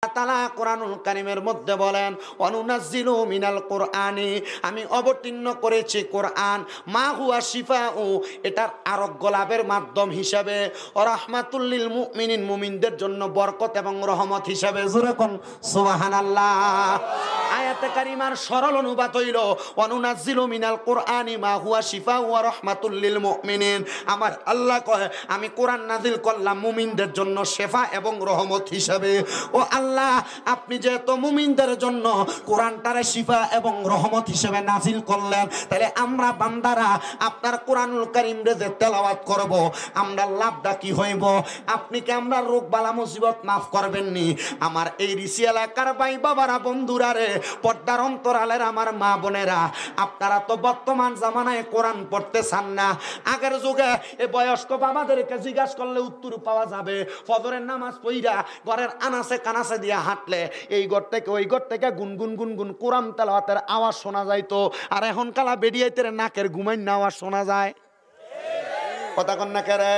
তাআলা কোরআনুল কারীমের মধ্যে বলেন অনুনাজ্জিলু মিনাল কোরআনি, আমি অবতীর্ণ করেছি কোরআন মা হুয়া শিফাউ, এটার আরোগ্য লাভের মাধ্যম হিসাবে, ও রাহমাতুল লিল মুমিনিন, মুমিনদের জন্য বরকত এবং রহমত হিসাবে। জোরে কোন সুবহানাল্লাহ। আয়াতে কারিমার সরল অনুবাদ হইল অনুনাজ্জিলু মিনাল কোরআনি মা হুয়া শিফাউ ওয়া রাহমাতুল লিল মুমিনিন। আমার আল্লাহ কয় আমি কোরআন নাজিল করলাম মুমিনদের জন্য শেফা এবং রহমত হিসাবে। ও আল্লাহ, আপনি যেহেতু মুমিনদের জন্য কোরআনটারে শিফা এবং রহমত হিসেবে নাজিল করলেন, তাহলে আমরা বান্দারা আপনার কোরআনুল কারীম রে যে তেলাওয়াত করব, আমরা লাভটা কি হইব? আপনি কি আমরা রোগ বালা মুসিবত মাফ করবেন নি? আমার এই রিসি এলাকার ভাই বাবারা, বন্ধুরা রে, পর্দার অন্তরালের আমার মা বোনেরা, আপনারা তো বর্তমান জামানায় কোরআন পড়তে চান না। আগের যুগে এই বয়স্ক বাবাদেরকে জিজ্ঞাসা করলে উত্তর পাওয়া যাবে। ফজরের নামাজ পড়া ঘরের আনাসে কানাসে দিয়ে হাঁটলে এই ঘর থেকে ওই ঘর থেকে গুনগুন গুনগুন কোরআন তেলাওয়াতের আওয়াজ শোনা যাইতো। আর এখন কালা বেরিয়াইতে নাকের ঘুমাইন আওয়াজ শোনা যায়। কথা কন না কেরে?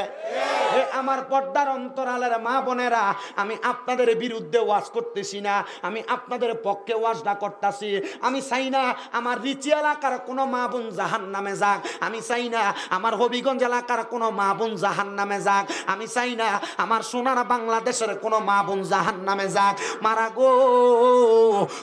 আমার পর্দার অন্তরালের মা বোনেরা, আমি আপনাদের বিরুদ্ধে ওয়াজ করতেছি না, আমি আপনাদের পক্ষে ওয়াজটা করতেছি। আমি চাই না আমার রিচি এলাকার কোনো মা বোন জাহান্নামে যাক, আমি চাই না আমার হবিগঞ্জ এলাকার কোনো মা বোন জাহান্নামে যাক, আমি চাই না আমার সোনার বাংলাদেশের কোনো মা বোন জাহান্নামে যাক। মারা গো,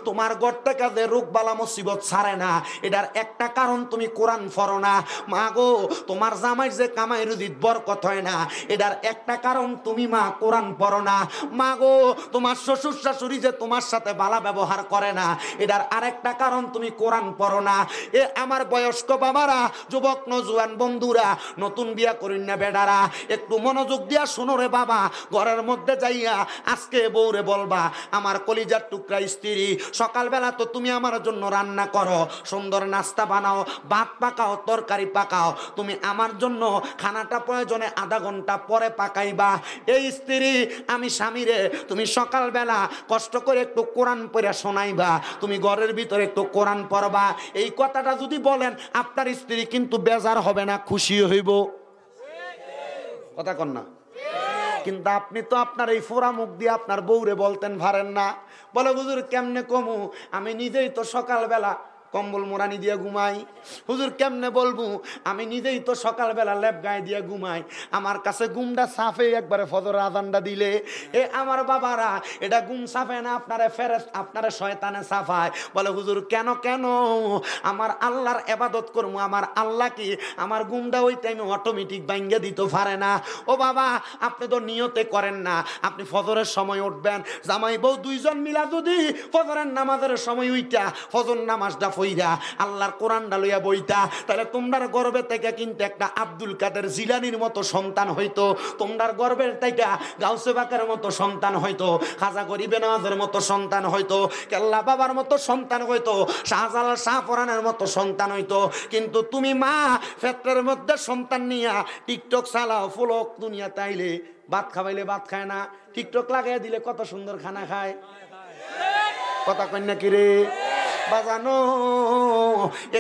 তোমার ঘর থেকে যে রোগ বালা মুসিবত ছাড়ে না, এটার একটা কারণ তুমি কোরআন পড়ো না। মা গো, তোমার জামাই যে কামাই রুজিত বরকত হয় না, এটার একটা কারণ তুমি মা কোরআন পড়ো না। মা গো, তোমার শ্বশুর শাশুড়ি যে তোমার সাথে ভালো ব্যবহার করে না, এটার আরেকটা কারণ তুমি কোরআন পড়ো না। এ আমার বয়স্ক বাবারা, যুবক নজওয়ান বন্ধুরা, নতুন বিয়া করিন না বেডারা, একটু মনোযোগ দিয়া শোনো রে বাবা। ঘরের মধ্যে যাইয়া আজকে বউরে বলবা, আমার কলিজার টুকরা স্ত্রী, সকালবেলা তো তুমি আমার জন্য রান্না করো, সুন্দর নাস্তা বানাও, ভাত পাকাও, তরকারি পাকাও, তুমি আমার জন্য খানাটা প্রয়োজনে আধা ঘন্টা পরে পাকাইবা। এই স্ত্রী, আমি স্বামীরে তুমি সকালবেলা কষ্ট করে একটু কোরআন পড়ে শোনাইবা, তুমি ঘরের ভিতরে একটু কোরআন পড়বা। এই কথাটা যদি বলেন, আপনার স্ত্রী কিন্তু বেজার হবে না, খুশি হইব। কথা কন না? কিন্তু আপনি তো আপনার এই ফোরা মুখ দিয়ে আপনার বউরে বলতেন পারেন না। বলে হুজুর কেমনে কমু, আমি নিজেই তো সকালবেলা কম্বল মোড়ানি দিয়ে ঘুমাই। হুজুর কেমনে বলবো, আমি নিজেই তো সকালবেলা লেপ গায়ে দিয়ে ঘুমাই, আমার কাছে ঘুমটা সাফে একবারে ফজর আজানটা দিলে। এ আমার বাবারা, এটা ঘুম সাফে না, আপনারে ফেরেশতা, আপনারে শয়তানে সাফায়। বলে হুজুর কেন কেন? আমার আল্লাহর ইবাদত করবো, আমার আল্লাহ কি আমার ঘুমটা ওই টাইমে অটোমেটিক ভাঙ্গে দিতে পারে না? ও বাবা, আপনি তো নিয়তে করেন না, আপনি ফজরের সময় উঠবেন, জামাই বউ দুইজন মিলা যদি ফজরের নামাজের সময় উইটা ফজর নামাজটা ফইরা আল্লাহর কোরআনটা লইয়া বইতা, তাহলে তোমরার গর্বে থেকে কিন্তু একটা আব্দুল কাদের জিলানির মতো সন্তান হইতো, তোমরার গর্বের থেকে গাউসে বাকের মতো সন্তান হইতো, খাজা গরিবে নওয়াজের মতো সন্তান হইতো, কেল্লা বাবার মতো সন্তান হইতো, শাহজালাল শাহপরানের মতো সন্তান হইতো। কিন্তু তুমি মা ফেত্রের মধ্যে সন্তান নিয়া টিকটক চালাও, ফলক দুনিয়া তাইলে ভাত খাওয়াইলে ভাত খায় না, টিকটক লাগাই দিলে কত সুন্দর খানা খায়। কথা কন্যা কিরে বাজানো,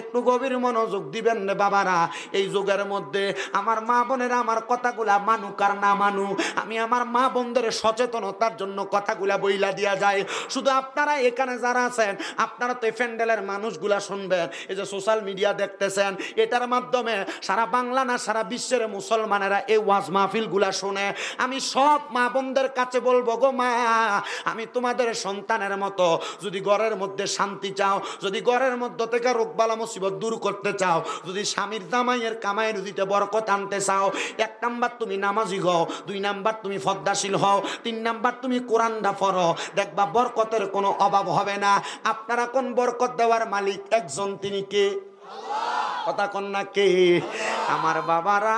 একটু গভীর মনোযোগ দিবেন রে বাবারা। এই যুগের মধ্যে আমার মা বোনেরা আমার কথাগুলা মানুক আর না মানুক, আমি আমার মা বোনদের সচেতনতার জন্য কথাগুলা বইলা দিয়া যায়। শুধু আপনারা এখানে যারা আছেন, আপনারা তো এই প্যান্ডেলের মানুষগুলা শুনবেন, এই যে সোশ্যাল মিডিয়া দেখতেছেন, এটার মাধ্যমে সারা বাংলা না সারা বিশ্বের মুসলমানেরা এই ওয়াজ মাহফিলগুলা শোনে। আমি সব মা বোনদের কাছে বলবো, গো মা, আমি তোমাদের সন্তানের মতো যদি ঘরের মধ্যে শান্তি চাও, যদি ঘরের মধ্য থেকে রোগবালা মুসিবত দূর করতে চাও, যদি স্বামীর জামাইয়ের কামাই রুজিতে বরকত আনতে চাও, 1 নাম্বার তুমি নামাজি হও, 2 নাম্বার তুমি ফদ্দাশীল হও, 3 নাম্বার তুমি কোরআনটা পড়ো, দেখবা বরকতের কোনো অভাব হবে না। আপনারা কোন বরকত দেওয়ার মালিক একজন, তিনি কে? কথা কন্যা কে? আমার বাবারা,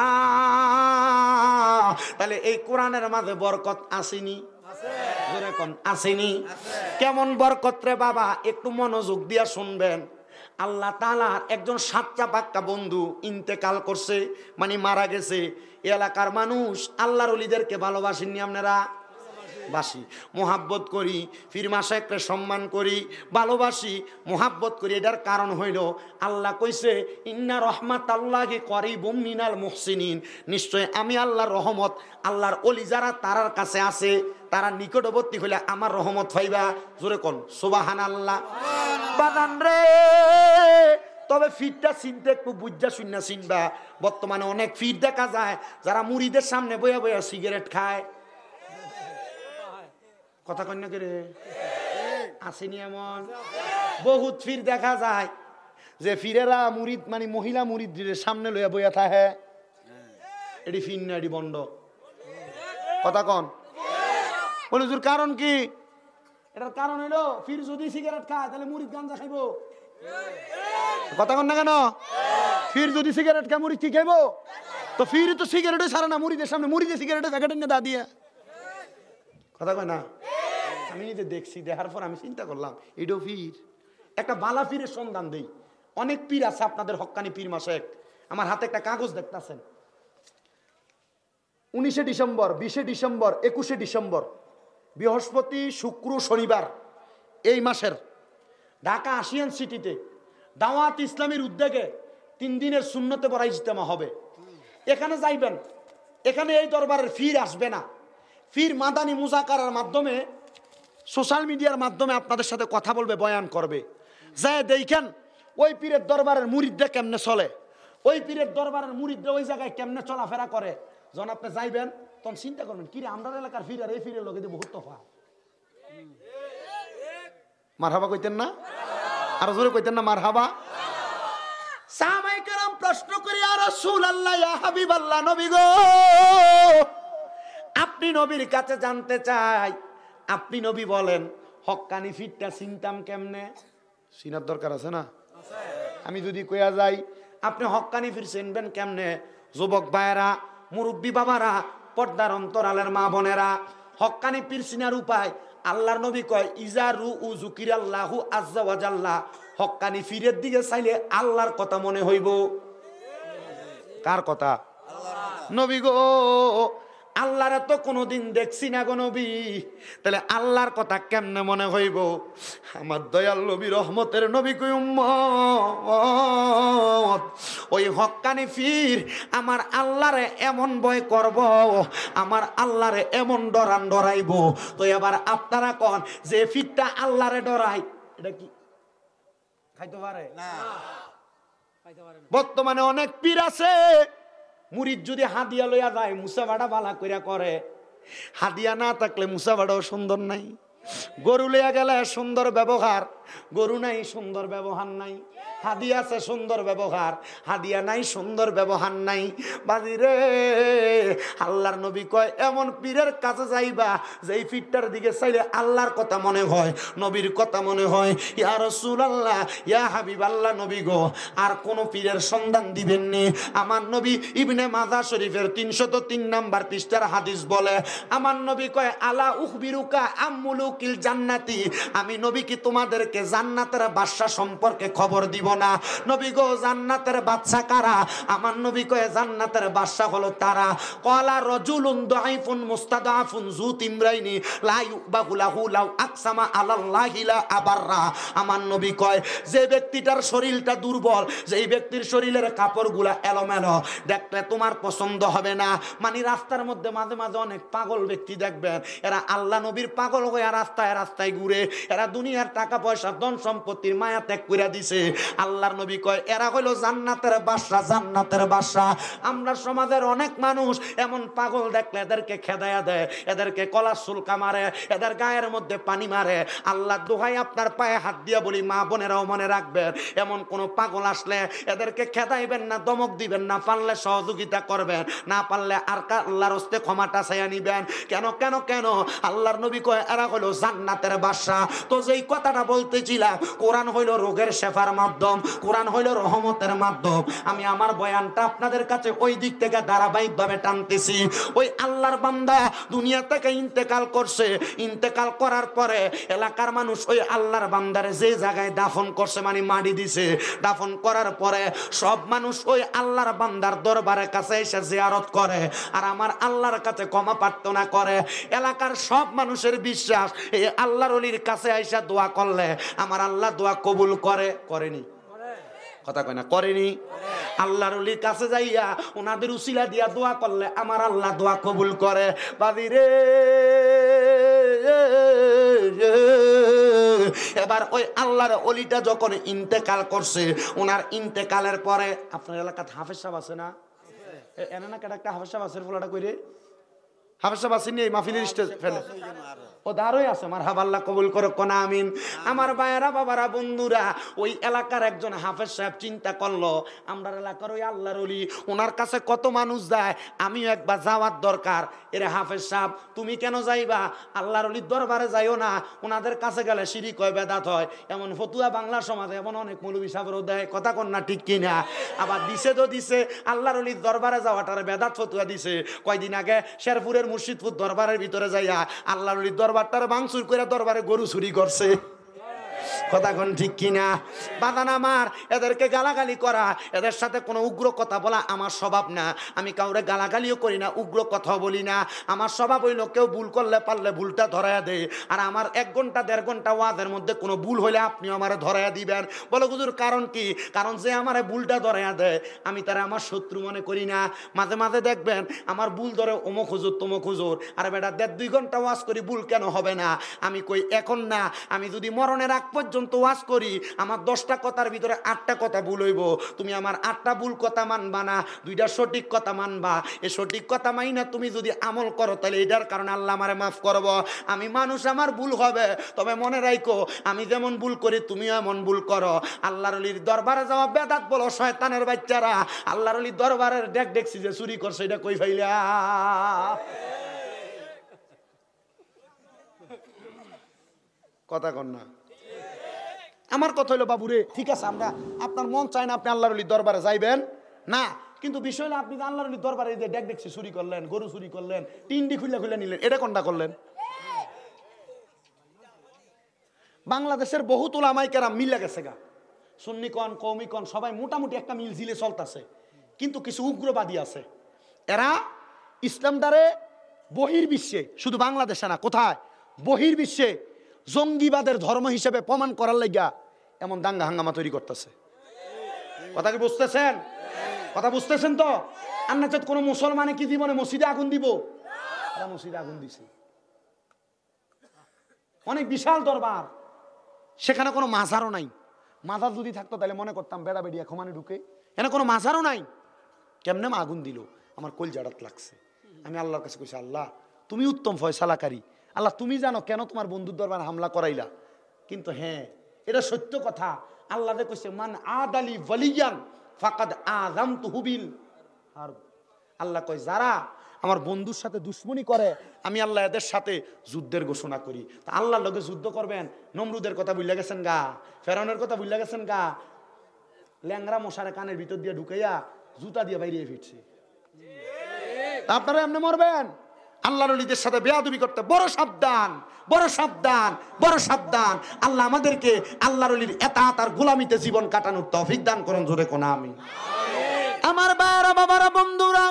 তাহলে এই কোরআনের মাঝে বরকত আসেনি? আসেনি? কেমন বরকত রে বাবা, একটু মনোযোগ দিয়া শুনবেন। আল্লাহ তাআলার একজন সাচ্চা পাক্কা বন্ধু ইন্তেকাল করছে, মানে মারা গেছে। এলাকার মানুষ আল্লাহর ওলিদেরকে ভালোবাসেননি আপনারা? বাসি, মোহাব্বত করি, ফির মাশায়েখকে সম্মান করি, ভালোবাসি, মোহাব্বত করি। এটার কারণ হইল আল্লাহ কইছে ইন্না রহমাতাল্লাহি করিবুম মিনাল মুহসিনিন, নিশ্চয় আমি আল্লাহর রহমত, আল্লাহর ওলি যারা তারার কাছে আছে তারা নিকটবর্তী হইলে আমার রহমত পাইবা। জোরে কোন সুবহানাল্লাহ। বাজান রে, তবে ফিরটা চিনতে একটু বুঝা শুননা চিনবা। বর্তমানে অনেক ফির দেখা যায় যারা মুড়িদের সামনে বইয়া বইয়া সিগারেট খায়। কথা কন্যা করে আসেনি এমন বহুত ফির দেখা যায় যে ফিরেরা মুরিদ মানে মহিলা মুরিদের সামনে লইয়া বইয়া থাকে। এটি ফির না, এটি বন্ধ। কথা কন বলে হুজুর কারণ কি? এটার কারণ হইলো ফির যদি সিগারেট খায় তাহলে মুরিদ গাঞ্জা খাইব। কথা কন না কেন? ফির যদি সিগারেট খায় মুরিদ কি খাইব? তো ফির তো সিগারেটই ছাড়ে না মুরিদের সামনে, মুরিদে সিগারেটের প্যাকেট এনে দা দিয়া। কথা কয় না? আমি নিজে দেখছি, দেখার পর আমি চিন্তা করলাম এটাও ফির। একটা বালা ফিরের সন্ধান দেই। অনেক পীর আছে আপনাদের হক্কানি পীর মাসেক। আমার হাতে একটা কাগজ দেখতেছেন, 19 ডিসেম্বর, 20 ডিসেম্বর, 21 ডিসেম্বর, বৃহস্পতি, শুক্র, শনিবার এই মাসের ঢাকা আশিয়ান সিটিতে দাওয়াত ইসলামীর উদ্যোগে 3 দিনের সুন্নতে বড় ইজতেমা হবে। এখানে যাইবেন। এখানে এই দরবারের ফির আসবে না। ফির মাদানী মুজাকারার মাধ্যমে, সোশ্যাল মিডিয়ার মাধ্যমে আপনাদের সাথে কথা বলবে, বয়ান করবে। যায় দেখেন ওই পীরের দরবারের মুরিদরা কেমনে চলে, ওই পীরের দরবারের মুরিদরা ওই জায়গায় কেমনে চলাফেরা করে। যখন আপনি যাইবেন তখন চিন্তা করবেন কিরে আমরা এলাকার ফির আর এই ফিরের লোকে বহুত তফাৎ। মারহাবা কইতেন না? আর জোরে কইতেন না মারহাবা? সাহাবায়ে কেরাম প্রশ্ন করি, ইয়া রাসূলুল্লাহ, ইয়া হাবিবাল্লাহ, নবী গো আপনি নবীর কাছে জানতে চাই, আপনি নবী বলেন হক্কানি ফিরটা চিনতাম কেমনে? চিনার দরকার আছে না? আমি যদি কইয়া যাই আপনি হক্কানি ফির চিনবেন কেমনে? যুবক ভাইয়েরা, মুরব্বী বাবারা, পর্দার অন্তরালের মা বোনেরা, হক্কানি পীর চিনার উপায় আল্লাহর নবী কয় ইজারু উ যুকিরাল্লাহু আজ্জা ওয়া জাল্লা। হক্কানি ফিরের দিকে চাইলে আল্লাহর কথা মনে হইব। কার কথা? নবী গো আল্লাহরে তো কোনোদিন দেখছি না গো নবী, তাহলে আল্লাহর কথা কেমনে মনে হইব? আমার দয়াল নবী, রহমতের নবী কই উম্মত ওই হক্কানি ফির আমার আল্লাহরে এমন ভয় করব, আমার আল্লাহরে এমন ডরান ডরাইব। তো এবার আপনারা কন যে ফিরটা আল্লাহরে ডরাই, এটা কি খাইতে পারে না? বর্তমানে অনেক পীর আছে মুরিদ যদি হাদিয়া লইয়া যায় মুসাফাটা বালা কইরা করে। হাদিয়া না থাকলে মুসাফাটাও সুন্দর নাই। গরু লইয়া গেলে সুন্দর ব্যবহার, গরু নাই সুন্দর ব্যবহার নাই। হাদিয়া আছে সুন্দর ব্যবহার, হাদিয়া নাই সুন্দর ব্যবহার নাই। বাজি রে, আল্লাহর নবী কয় এমন পীরের কাছে যাইবা যেই পীরটার দিকে চাইলে আল্লাহর কথা মনে হয়, নবীর কথা মনে হয়। ইয়া রাসূলুল্লাহ, ইয়া হাবিবাল্লাহ, নবী গো আর কোন পীরের সন্ধান দিবেন নি। আমার নবী ইবনে মাজাহ শরীফের 303 নাম্বার পৃষ্ঠার হাদিস বলে, আমার নবী কয় আলা উখবিরুকা আমুলুকিল জান্নাতি, আমি নবী কি তোমাদেরকে জান্নাতের বাদশা সম্পর্কে খবর দিব না? নবী গো জান্নাতের বাদশা কারা? আমার নবী কয় জান্নাতের বাদশা হলো তারা। ক্বালা রাজুলুন দাঈফুন মুস্তাদাফুন যু তিমরাইনি লা ইউবাহু লাহু লাউ আকসামা আলাল্লাহি লা আবাররা। আমার নবী কয় যে ব্যক্তিটার শরীরটা দুর্বল, যেই ব্যক্তির শরীরের কাপড়গুলা এলোমেলো, দেখলে তোমার পছন্দ হবে না। মানে রাস্তার মধ্যে মাঝে মাঝে অনেক পাগল ব্যক্তি দেখবেন, এরা আল্লাহ নবীর পাগল হয়ে রাস্তায় রাস্তায় ঘুরে। এরা দুনিয়ার টাকা পয়সা ধন সম্পত্তির মায়া ত্যাগ করে দিছে। আল্লাহর নবী কয় এরা হইল জান্নাতের বাদশা, জান্নাতের বাদশা। আমরা সমাজের অনেক মানুষ এমন পাগল দেখলে এদেরকে খেদায়া দেয়, এদেরকে কলার শুল্কা মারে, এদের গায়ের মধ্যে পানি মারে। আল্লাহ দোহাই আপনার পায়ে হাত দিয়া বলি, মা বোনেরাও মনে রাখবেন, এমন কোন পাগল আসলে এদেরকে খেদাইবেন না, দমক দিবেন না, পারলে সহযোগিতা করবেন, না পারলে আর আল্লাহর হস্তে ক্ষমাটা চাইয়া নিবেন। কেন কেন কেন? আল্লাহর নবী কয় এরা হলো জান্নাতের বাদশা। তো যেই কথাটা বলতেছিলাম, কোরআন হইল রোগের শেফার মাধ্যম, কোরআন হইল রহমতের মাধ্যম। আমি আমার বয়ানটা আপনাদের কাছে ওই দিক থেকে ধারাবাহিকভাবে টানতেছি। ওই আল্লাহর বান্দা দুনিয়া থেকে ইন্তেকাল করছে, ইন্তেকাল করার পরে এলাকার মানুষ ওই আল্লাহর বান্দারে যে জায়গায় দাফন করছে, মানে মাটি দিছে, দাফন করার পরে সব মানুষ ওই আল্লাহর বান্দার দরবারের কাছে এসে জিয়ারত করে আর আমার আল্লাহর কাছে ক্ষমা প্রার্থনা করে। এলাকার সব মানুষের বিশ্বাস এই আল্লাহর ওলির কাছে আইসা দোয়া করলে আমার আল্লাহ দোয়া কবুল করে। করেনি? কথা কয় না করেনি? আল্লাহর ওলির কাছে যাইয়া ওনাদের উসিলা দিয়া দোয়া করলে আমার আল্লাহ দোয়া কবুল করে। বাবি রে, এবার ওই আল্লাহর ওলিটা যখন ইন্তেকাল করছে, ওনার ইন্তেকালের পরে আপনার এলাকাতে হাফেজ সাহেব আছে না? এনে না কেটা একটা হাফেজ সাহেব আছে, ফোলাটা কইরে হাফেজ সাহেব আসেনি এই মাহফিলের স্টেজ ফেলে ও দাঁড়ই আছে। আমার হাবাল্লা কবুল করো কোনা আমিন। আমার ভাইয়েরা বাবারা বন্ধুরা, ওই এলাকার একজন হাফেজ সাহেব চিন্তা করলো আমরা এলাকার ওই আল্লাহর ওলি, ওনার কাছে কত মানুষ যায়, আমিও একবার যাওয়ার দরকার। এরে হাফেজ সাহেব তুমি কেন যাইবা? আল্লাহর ওলির দরবারে যাইও না, ওনাদের কাছে গেলে শিরিক হয়, বেদাত হয়, এমন ফতুয়া বাংলা সমাজে এমন অনেক মৌলবী সাহেবও দেয়, কথা কন না ঠিক কিনা? আবার দিছে তো দিছে, আল্লাহর ওলির দরবারে যাওয়াটার বেদাত ফতুয়া দিছে। কয়দিন আগে শেরপুরের মুর্শিদপুর দরবারের ভিতরে যাইয়া আল্লাহর ওলির দরবারটার ভাঙচুর করে দরবারে গরু চুরি করছে, কথা কোন ঠিক কিনা? বাদান আমার, এদেরকে গালাগালি করা, এদের সাথে কোনো উগ্র কথা বলা আমার স্বভাব না। আমি কাউরে গালাগালিও করি না, উগ্র কথা বলি না। আমার স্বভাব হইল কেউ ভুল করলে পারলে ভুলটা ধরাইয়া দেয়। আর আমার 1 ঘন্টা 1.5 ঘন্টা ওয়াজের মধ্যে কোনো ভুল হইলে আপনিও আমারে ধরাইয়া দিবেন। বলো হুজুর কারণ কি? কারণ যে আমারে ভুলটা ধরাইয়া দেয় আমি তারা আমার শত্রু মনে করি না। মাঝে মাঝে দেখবেন আমার ভুল ধরে অমুক হুজুর তমুক হুজুর, আর বেটা 1.5-2 ঘন্টা ওয়াজ করি, ভুল কেন হবে না? আমি কই এখন না, আমি যদি মরণের আগ পর্যন্ত ওয়াজ করি, আমার 10টা কথার ভিতরে 8টা কথা ভুল হইব, তুমি আমার 8টা ভুল কথা মানবা না, 2টা সঠিক কথা মানবা। এই সঠিক কথা মাইনা তুমি যদি আমল করো তাহলে এটার কারণে আল্লাহ আমারে মাফ করব। আমি মানুষ, আমার ভুল হবে, তবে মনে রাখো আমি যেমন ভুল করি তুমিও এমন ভুল করো। আল্লাহর ওলির দরবারে যাওয়া বেদাত বলো শয়তানের বাচ্চারা। আল্লাহর ওলির দরবারের দেখছি যে চুরি করছে, এটা কই ফাইলা? কথা কন না। আমার কথা হলো বাবুরে, ঠিক আছে আমরা আপনার মন চায় না আপনি আল্লাহর ওলির দরবারে যাইবেন না, কিন্তু বিষয় হলো আপনি আল্লাহর ওলির দরবারে যে দেখছি চুরি করলেন, গরু চুরি করলেন, টিন্ডি খুলে নিলেন, এটা কোনটা করলেন? বাংলাদেশের বহুত উলামায়ে কেরাম মিলে গেছে গা, সুন্নি কন কওমি কন সবাই মোটামুটি একটা মিল ঝিলে চলতেছে। কিন্তু কিছু উগ্রবাদী আছে, এরা ইসলামটারে বহির্বিশ্বে, শুধু বাংলাদেশে না, কোথায় বহির্বিশ্বে জঙ্গিবাদের ধর্ম হিসেবে প্রমাণ করার লাগিয়া এমন দাঙ্গা হাঙ্গামা তৈরি করতেছে। কথা কি বুঝতেছেন? কথা বুঝতেছেন তো? আন্নাচাত কোন মুসলমানে কি জীবনে মসজিদে আগুন দিব? এরা মসজিদে আগুন দিছে। অনেক বিশাল দরবার, সেখানে কোনো মাজারও নাই। মাজার যদি থাকতো তাহলে মনে করতাম বেড়া বেড়িয়া খমানে ঢুকে, এখানে কোনো মাজারও নাই। কেমনে আগুন দিল? আমার কলজাড়াত লাগছে। আমি আল্লাহর কাছে কইছি, আল্লাহ তুমি উত্তম ফয়সালাকারী, আল্লাহ তুমি জানো কেন তোমার বন্ধুর দরবার হামলা করাইলা। কিন্তু হ্যাঁ এটা সত্য কথা, আল্লাহ কইছে মান আদালি ওয়ালিয়ান ফাকাদ আযামতুহু বিল হারব। আল্লাহ কয় যারা আমার বন্ধুর সাথে দুশ্মনী করে আমি আল্লাহ এদের সাথে যুদ্ধের ঘোষণা করি। তা আল্লাহর লগে যুদ্ধ করবেন? নমরুদের কথা ভুলে গেছেন গা, ফেরাউনের কথা ভুলে গেছেন গা, ল্যাংরা মশারে কানের ভিতর দিয়ে ঢুকাইয়া জুতা দিয়ে বাইরে ফিরছে। আপনারা এমনি মরবেন? আল্লাহর ওলিদের সাথে বেয়াদবি করতে বড় সাবধান, বড় সাবধান, বড় সাবধান। আল্লাহ আমাদেরকে আল্লাহর ওলির এতাত আর গোলামিতে জীবন কাটানোর তৌফিক দান করুন, জোরে কোন আমিন। আমার ভাইরা বাবারা বন্ধুরা,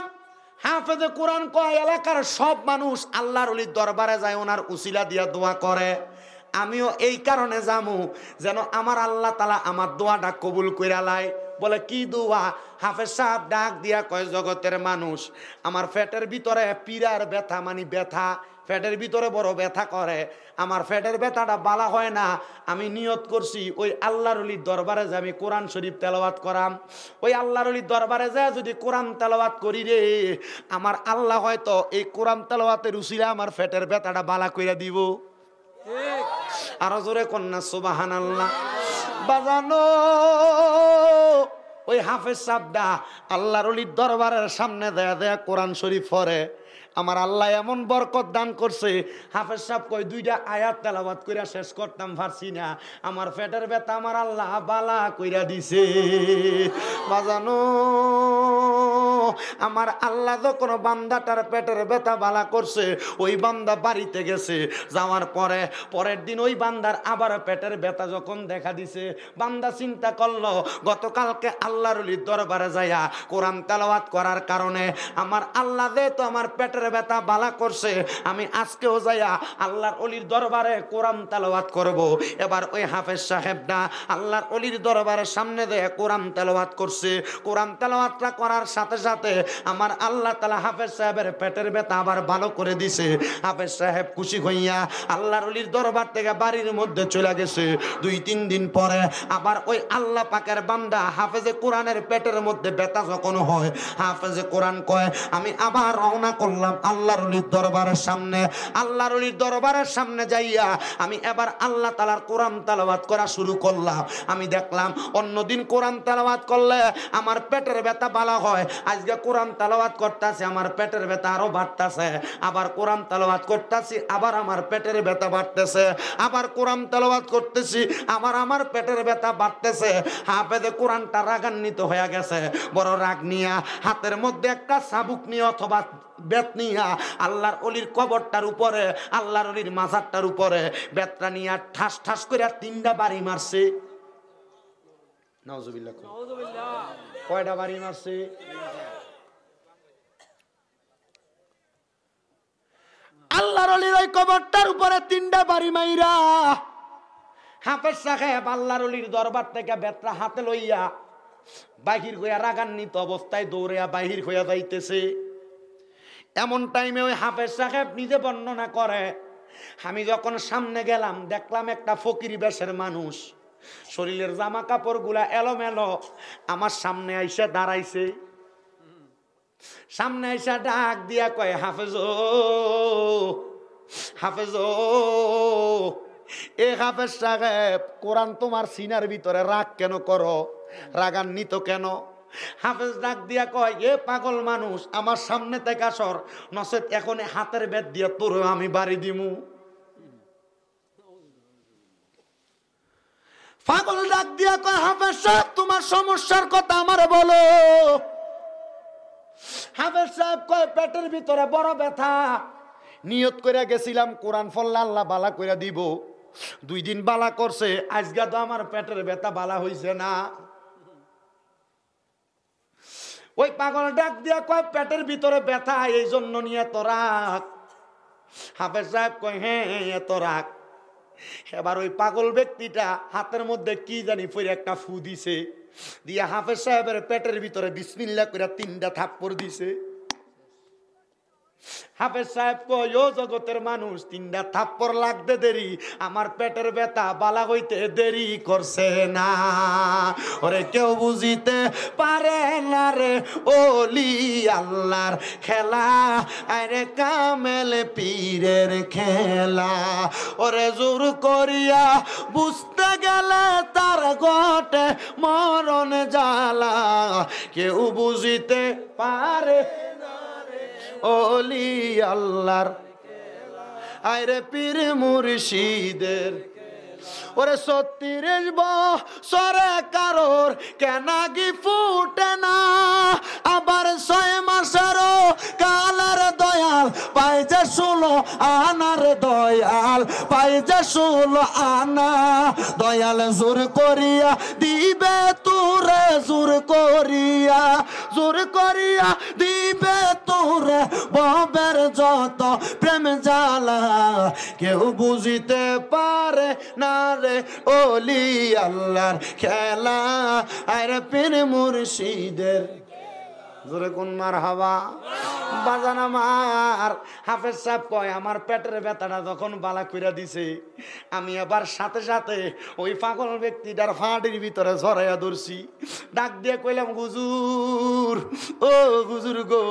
হাফেজে কোরআন কয় এলাকার সব মানুষ আল্লাহর ওলির দরবারে যায়, ওনার উসিলা দিয়া দোয়া করে। আমিও এই কারণে যামু যেন আমার আল্লাহ তাআলা আমার দোয়াটা কবুল কইরা লয়। বলে কি দোয়া? হাফেজ সাহেব ডাক দিয়া কয় জগতের মানুষ, আমার পেটের ভিতরে পীড়ার ব্যথা, মানে ব্যথা, পেটের ভিতরে বড় ব্যথা করে, আমার পেটের ব্যথাটা বালা হয় না। আমি নিয়ত করছি ওই আল্লাহর ওলির দরবারে যে আমি কোরআন শরীফ তেলাওয়াত করাম, ওই আল্লাহর ওলির দরবারে যায় যদি কোরআন তেলাওয়াত করি রে, আমার আল্লাহ হয়তো এই কোরআন তেলাওয়াতের উসিলা আমার পেটের ব্যথাটা বালা কইরা দিব। আরো জোরে কন্যা সুবহানাল্লাহ। বাজানো ওই হাফেজ সাহেবটা আল্লাহর ওলির দরবারের সামনে দেয়া দেয়া কোরআন শরীফ পড়ে, আমার আল্লাহ এমন বরকত দান করছে। হাফেজ সাহেব কই 2টা আয়াত তেলাওয়াত কইরা শেষ করতাম পারছি না, আমার পেটের ব্যথা আমার আল্লাহ বালা কইরা দিছে। বাজানো আমার আল্লাহ যখন বান্দাটার পেটের ব্যথা বালা করছে, ওই বান্দা বাড়িতে গেছে, যাওয়ার পরে পরের দিন ওই বান্দার আবার পেটের ব্যথা যখন দেখা দিছে, বান্দা চিন্তা করলো গতকালকে আল্লাহর ওলির দরবারে যাইয়া কোরআন তেলাওয়াত করার কারণে আমার আল্লাহ যেহেতু আমার পেটের ব্যথা বালা করছে, আমি আজকেও যাইয়া আল্লাহর ওলির দরবারে কোরআন তেলাওয়াত করব। এবার ওই হাফেজ সাহেবটা আল্লাহর ওলির দরবারের সামনে দিয়ে কোরআন তেলাওয়াত করছে। কোরআন তেলাওয়াতটা করার সাথে সাথে সাথে আমার আল্লাহ তাআলা হাফেজ সাহেবের পেটের ব্যথা আবার ভালো করে দিছে। হাফেজ সাহেব খুশি হইয়া আল্লাহর ওলির দরবার থেকে বাড়ির মধ্যে চলে গেছে। 2-3 দিন পরে আবার ওই আল্লাহ পাকের বান্দা হাফেজে কোরআনের পেটের মধ্যে ব্যথা যখন হয়, হাফেজে কোরআন কয় আমি আবার রওনা করলাম আল্লাহর ওলির দরবারের সামনে। আল্লাহর ওলির দরবারের সামনে যাইয়া আমি এবার আল্লাহ তাআলার কোরআন তেলাওয়াত করা শুরু করলাম। আমি দেখলাম অন্যদিন কোরআন তেলাওয়াত করলে আমার পেটের ব্যথা ভালো হয়, আজকে কোরআন তেলাওয়াত করতেছি আমার পেটের ব্যথা আরো বাড়তেছে। আবার কোরআন তেলাওয়াত করতেছি আবার আমার পেটের ব্যথা বাড়তেছে। আবার কোরআন তেলাওয়াত করতেছি আবার আমার পেটের ব্যথা বাড়তেছে। হাফেজে কোরআনটা রাগান্বিত হয়ে গেছে, বড় রাগ নিয়া হাতের মধ্যে একটা চাবুক নিয়ে অথবা বেত নিয়া আল্লাহর ওলির কবরটার উপরে, আল্লাহর ওলির মাজারটার উপরে বেতটা নিয়া ঠাস ঠাস করে 3টা বাড়ি মারছে। নাউজুবিল্লাহ। কয়টা বাড়ি মারছে? আল্লাহর ওলির ওই কবরটার উপরে 3টা বাড়ি মাইরা হাফেজ সাহেব আল্লাহর ওলির দরবার থেকে বেতটা হাতে লইয়া বাহির হইয়া রাগান্বিত অবস্থায় দৌড়িয়া বাহির হইয়া যাইতেছে। এমন টাইমে ওই হাফেজ সাহেব নিজে বর্ণনা করে, আমি যখন সামনে গেলাম দেখলাম একটা ফকির বেশের মানুষ, শরীরের জামা কাপড় গুলা এলোমেলো, আমার সামনে আইসা দাঁড়াইছে। সামনে আইসা ডাক দিয়া কয় হাফেজ ও, হাফেজ ও। এ হাফেজ সাহেব কোরআন তোমার সিনার ভিতরে রাগ কেন করো, রাগান্বিত কেন? হাফেজ ডাক দিয়া কয় এ পাগল মানুষ, আমার সামনে থেকে সর, নচেত এখন হাতের বেত দিয়া তোর আমি বাড়ি দিমু। পাগল ডাক দিয়া কয় হাফেজ সাহেব তোমার সমস্যার কথা আমার বলো। হাফেজ সাহেব কয় পেটের ভিতরে বড় ব্যথা, নিয়ত করে গেছিলাম কোরআন পড়লে আল্লাহ বালা করে দিব, 2 দিন বালা করছে, আজকে তো আমার পেটের ব্যথা বালা হইছে না। ওই পাগল ডাক দিয়া কয় পেটের ভিতরে ব্যথা এই জন্য নিয়ে এত রাগ। হাফেজ সাহেব কয় হ্যাঁ এত রাগ। এবার ওই পাগল ব্যক্তিটা হাতের মধ্যে কি জানি পরে একটা ফু দিছে, দিয়া হাফেজ সাহেবের পেটের ভিতরে বিসমিল্লাহ করে 3টা থাপ্পড় দিছে। হাফেজ সাহেব কয় ও জগতের মানুষ, 3টা থাপ্পড় লাগতে দেরি, আমার পেটের ব্যথা বালা হইতে দেরি করছে না। ওরে কেউ বুঝিতে পারে না রে ওলি আল্লাহর খেলা, আরে কামেল পীরের খেলা। ওরে জোর করিয়া বুঝতে গেলে তার ঘটে মরণ জ্বালা, কেউ বুঝিতে পারে ওলি আল্লাহর আইরে পীর মুর্শিদের। ওরে 36 বছরে কারোর কেনাগি ফুটে না, আবার 6 মাসেরও কালার দয়াল পাই যে 16 আনার দয়াল পাই যে 16 আনা। দয়াল জোর করিয়া দিবে তোরে, জোর করিয়া দিবে তোরে ববের যত প্রেম জ্বালা, কেউ বুঝিতে পারে না রে ওলি আল্লাহর খেলা, আর পীর মুর্শিদের। জোরে কোন মারহাবা বাজান আমার। হাফেজ সাহেব কয় আমার পেটের ব্যথাটা যখন বালা কইরা দিছে, আমি আবার সাথে সাথে ওই পাগল ব্যক্তিটার ফাঁটির ভিতরে জড়াইয়া ধরছি। ডাক দিয়ে কইলাম হুজুর, ও হুজুর গো,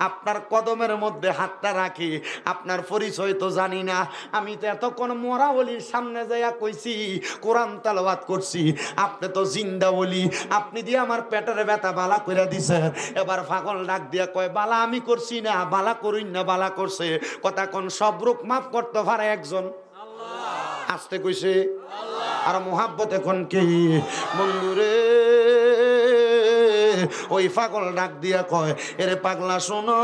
আপনার কদমের মধ্যে হাতটা রাখি, আপনার পরিচয় তো জানি না, আমি তো এতক্ষণ মরা ওলির সামনে যাইয়া কইছি কোরআন তেলাওয়াত করছি, আপনি তো জিন্দা ওলি, আপনি দিয়ে আমার পেটের ব্যথা বালা কইরা দিছেন। এবার পাগল ডাক দিয়া কয় বালা আমি করছি না, বালা করুন না, বালা করছে। কথা কোন সব রোগ মাফ করতে পারে একজন আল্লাহ। আসতে কইছে আর মোহাব্বত এখন কি বন্ধুরে। ওই পাগল ডাক দিয়া কয় এরে পাগলা শোনো,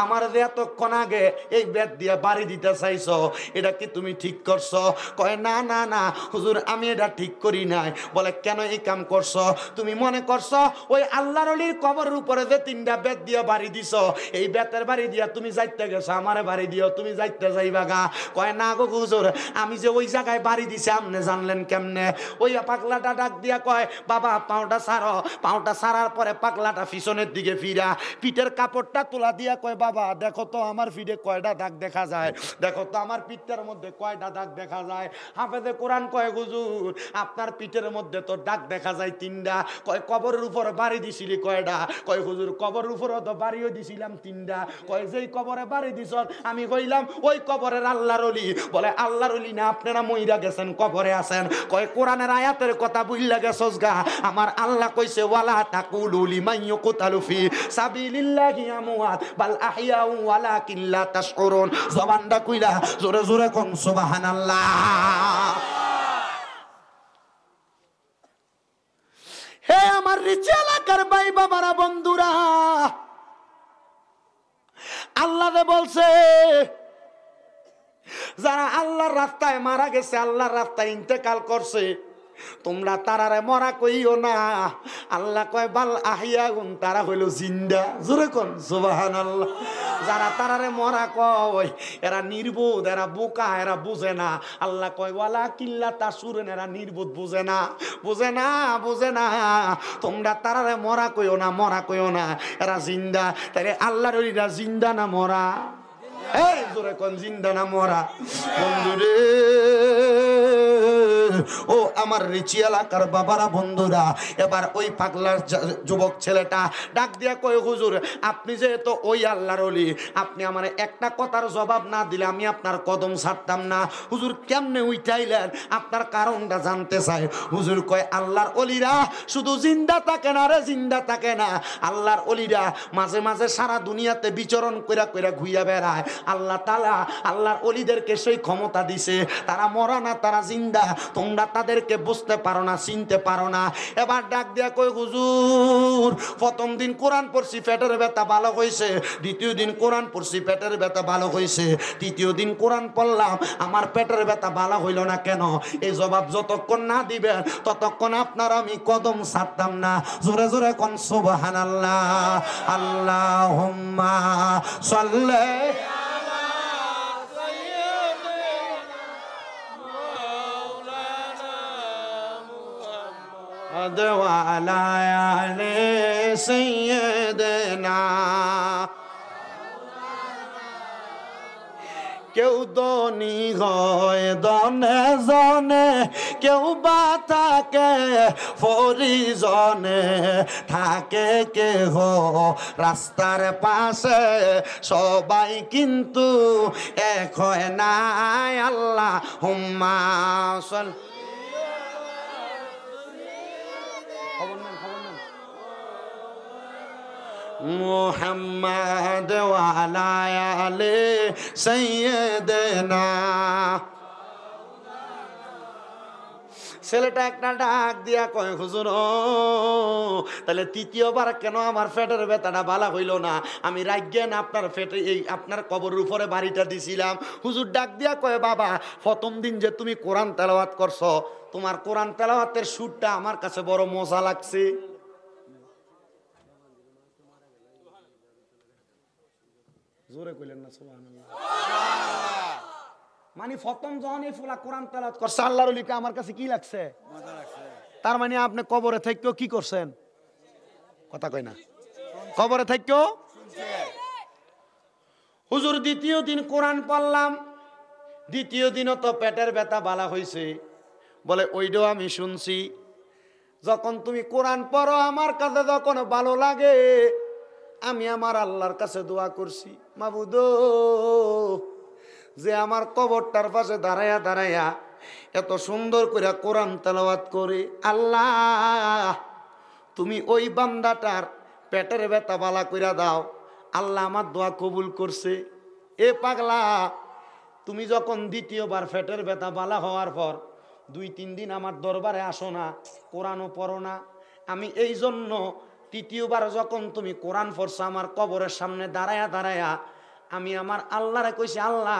আমার যে এতক্ষণ আগে এই বেত দিয়া বাড়ি দিতে চাইছো, এটা কি তুমি ঠিক করছো? কয় না না না হুজুর, আমি এটা ঠিক করি নাই। বলে কেন এই কাম করছো? তুমি মনে করছো ওই আল্লাহর ওলির কবরের উপরে যে 3টা বেত দিয়া বাড়ি দিছো, এই বেতের বাড়ি দিয়া তুমি যাইতে গেছো, আমারে বাড়ি দিও, তুমি যাইতে যাইবা গা। কয় না গো হুজুর, আমি যে ওই জায়গায় বাড়ি দিছি আপনি জানলেন কেমনে? ওই পাগলাটা ডাক দিয়া কয় বাবা পাওটা সারো। পাওটা সারার পরে পাগলাটা পিছনের দিকে ফিরা পিঠের কাপড়টা তোলা দিয়া কয় বাবা দেখো তো আমার পিঠে কয়টা দাগ দেখা যায়, দেখো তো আমার পিঠটার মধ্যে কয়টা দাগ দেখা যায়। হাফেজে কোরআন কয় হুজুর আপনার পিঠের মধ্যে তো দাগ দেখা যায় 3টা। কয় কবরের উপর বাড়ি দিছিলি কয়টা? কয় হুজুর কবরের উপর তো বাড়িও দিছিলাম 3টা। কয় যেই কবরে বাড়ি দিছ আমি কইলাম ওই কবরের আল্লাহর ওলি। বলে আল্লাহর ওলি না আপনারা মইরা গেছেন কবরে আছেন। কয় কোরআনের আয়াতের কথা বুইল্লা গেছস গা, আমার আল্লাহ কইছে ওয়ালা তাকুলু লিমান ইউকতালু ফি সাবিলিল্লাহি আমওয়াত বাল আহইয়াউ ওয়ালাকিন লা তাশউরুন। জবানটা কইলা জোরে জোরে কোন সুবহানাল্লাহ। হে আমার রিচে এলাকার ভাই বাবারা বন্ধুরা, আল্লাহ বলছে যারা আল্লাহর রাস্তায় মারা গেছে, আল্লাহর রাস্তায় ইন্তেকাল করছে, তোমরা তারারে মরা কইও না। আল্লাহ কয় বাল আহিয়াগুন, তারা হইল জিন্দা। জোরে কোন সুবহানাল্লাহ। যারা তারারে মরা কয় এরা নির্বোধ, এরা বোকা, এরা বুঝে না। আল্লাহ কয় ওয়ালা কিল্লা তাসুরেন, এরা নির্বোধ, বুঝে না, বুঝে না, বুঝে না। তোমরা তারারে মরা কইও না, মরা কইও না, এরা জিন্দা। তাহলে আল্লাহর ওলিরা জিন্দা না মরা? এই জোরে কোন জিন্দা না মরা? বন্ধুরে ও আমার রিচি এলাকার বাবারা বন্ধুরা, এবার ওই পাগলার যুবক ছেলেটা ডাক দিয়া কয় হুজুর আপনি যেহেতু ওই আল্লাহর ওলি, আপনি আমার একটা কথার জবাব না দিলে আমি আপনার কদম ছাড়তাম না। হুজুর কেমনে উঠাইলেন? আপনার কারণটা জানতে চাই। হুজুর কয় আল্লাহর ওলিরা শুধু জিন্দা থাকে না রে, জিন্দা থাকে না। আল্লাহর ওলিরা মাঝে মাঝে সারা দুনিয়াতে বিচরণ কইরা কইরা ঘুইয়া বেড়ায়। আল্লাহ তাআলা আল্লাহর ওলিদেরকে সেই ক্ষমতা দিছে, তারা মরা না, তারা জিন্দা। তোমরা তাদেরকে বুঝতে পারো না, চিনতে পারো না। এবার ডাক দিয়া কই হুজুর প্রথম দিন কোরআন পড়ছি পেটের ব্যথা ভালো হয়েছে, দ্বিতীয় দিন কোরআন পড়ছি পেটের ব্যথা ভালো হয়েছে, তৃতীয় দিন কোরআন পড়লাম আমার পেটের ব্যথা ভালো হইল না কেন? এই জবাব যতক্ষণ না দিবেন ততক্ষণ আপনার আমি কদম ছাড়তাম না। জোরে জোরে কোন সুবহানাল্লাহ। আল্লাহুম্মা সাল্লি ওয়ালা আলি সাইয়্যিদিনা। কেউ ধনী হয় দনে জনে, কেউ বা থাকে পরিজনে, থাকে কেহ রাস্তার পাশে, সবাই কিন্তু এক হয় নাই। আল্লাহুম্মা সাল্লি মুহাম্মাদ ওয়ালা আলি সাইয়্যিদিনা। ছেলেটা একটা ডাক দিয়া কয় হুজুর তাহলে তৃতীয়বার কেন আমার পেটের ব্যথাটা ভালো হইল না? আমি রাজ্ঞান আপনার পেটে এই আপনার কবরের উপরে বাড়িটা দিছিলাম। হুজুর ডাক দিয়া কয় বাবা প্রথম দিন যে তুমি কোরআন তেলাওয়াত করছো, তোমার কোরআন তেলাওয়াতের সুরটা আমার কাছে বড় মজা লাগছে। জোরে কইলেন না সুবহানাল্লাহ। মানে প্রথম যখন এই ফুলা কোরআন তেলাওয়াত করছে আল্লাহর ওলিটা আমার কাছে কি লাগছে? মজা লাগছে। তার মানে আপনি কবরে থেকেও কি করছেন? কথা কই না, কবরে থেকেও হুজুর দ্বিতীয় দিন কোরআন পড়লাম, দ্বিতীয় দিনও তো পেটের ব্যথা ভালো হয়েছে। বলে ওইটাও আমি শুনছি, যখন তুমি কোরআন পড়ো আমার কাছে যখন ভালো লাগে আমি আমার আল্লাহর কাছে দোয়া করছি, মাবুদ যে আমার কবরটার পাশে দাঁড়ায়া দাঁড়ায়া এত সুন্দর করে কোরআন তেলাওয়াত করে, আল্লাহ তুমি ওই বান্দাটার পেটের ব্যথা ভালো কইরা দাও। আল্লাহ আমার দোয়া কবুল করছে। এ পাগলা তুমি যখন দ্বিতীয়বার পেটের ব্যথা ভালো হওয়ার পর 2-3 দিন আমার দরবারে আসো না, কোরআনও পড়ো না। আমি এই জন্য তৃতীয়বার যখন তুমি কোরআন পড়ছো আমার কবরের সামনে দাঁড়ায়া দাঁড়ায়া আমি আমার আল্লাহরে কইছি, আল্লাহ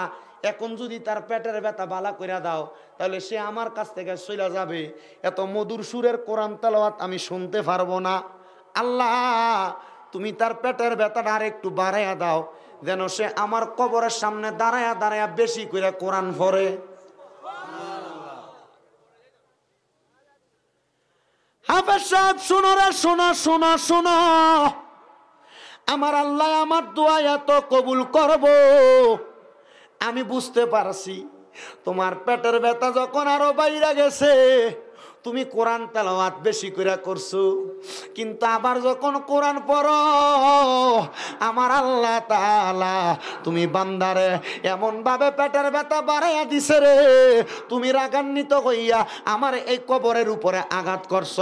এখন যদি তার পেটের ব্যথা ভালো কইরা দাও তাহলে সে আমার কাছ থেকে চলে যাবে, এত মধুর সুরের কোরআন তেলাওয়াত আমি শুনতে পারবো না। আল্লাহ তুমি তার পেটের ব্যথাটা আর একটু বাড়াইয়া দাও, যেন সে আমার কবরের সামনে দাঁড়ায়া দাঁড়ায়া বেশি করে কোরআন পড়ে। হাফেজ সাহেব শোনো রে, শোনো শোনো শোনো, আমার আল্লাহ আমার দোয়া এত কবুল করব আমি বুঝতে পারছি। তোমার পেটের ব্যথা যখন আরো বাইরে গেছে, তুমি কোরআন তেলাওয়াত বেশি করে করছো, কিন্তু আবার যখন কোরআন পড়ো আমার আল্লাহ তাআলা তুমি বান্দারে এমন ভাবে পেটের ব্যথা বাড়াইয়া দিছে রে, তুমি রাগান্বিত হইয়া আমার এই কবরের উপরে আঘাত করছ।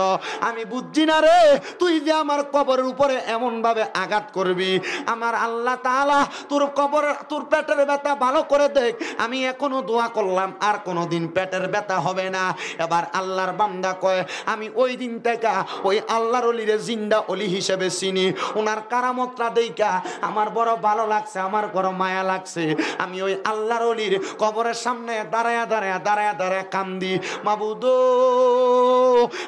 আমি বুঝছি না রে, তুই যে আমার কবরের উপরে এমন ভাবে আঘাত করবি, আমার আল্লাহ তাআলা তোর কবরের তোর পেটের ব্যথা ভালো করে দেখ। আমি এখনো দোয়া করলাম আর কোনোদিন পেটের ব্যথা হবে না। এবার আল্লাহর বান্দা কয়, আমি ওই দিন থেকে ওই আল্লাহর ওলিরে জিন্দা ওলি হিসেবে চিনি। ওনার কারামতটা দেখা আমার বড় ভালো লাগছে, আমার বড় মায়া লাগছে। আমি ওই আল্লাহর ওলির কবরের সামনে দাঁড়ায়া দাঁড়ায়া দাঁড়ায়া দাঁড়ায়া কান্দি, মাবুদ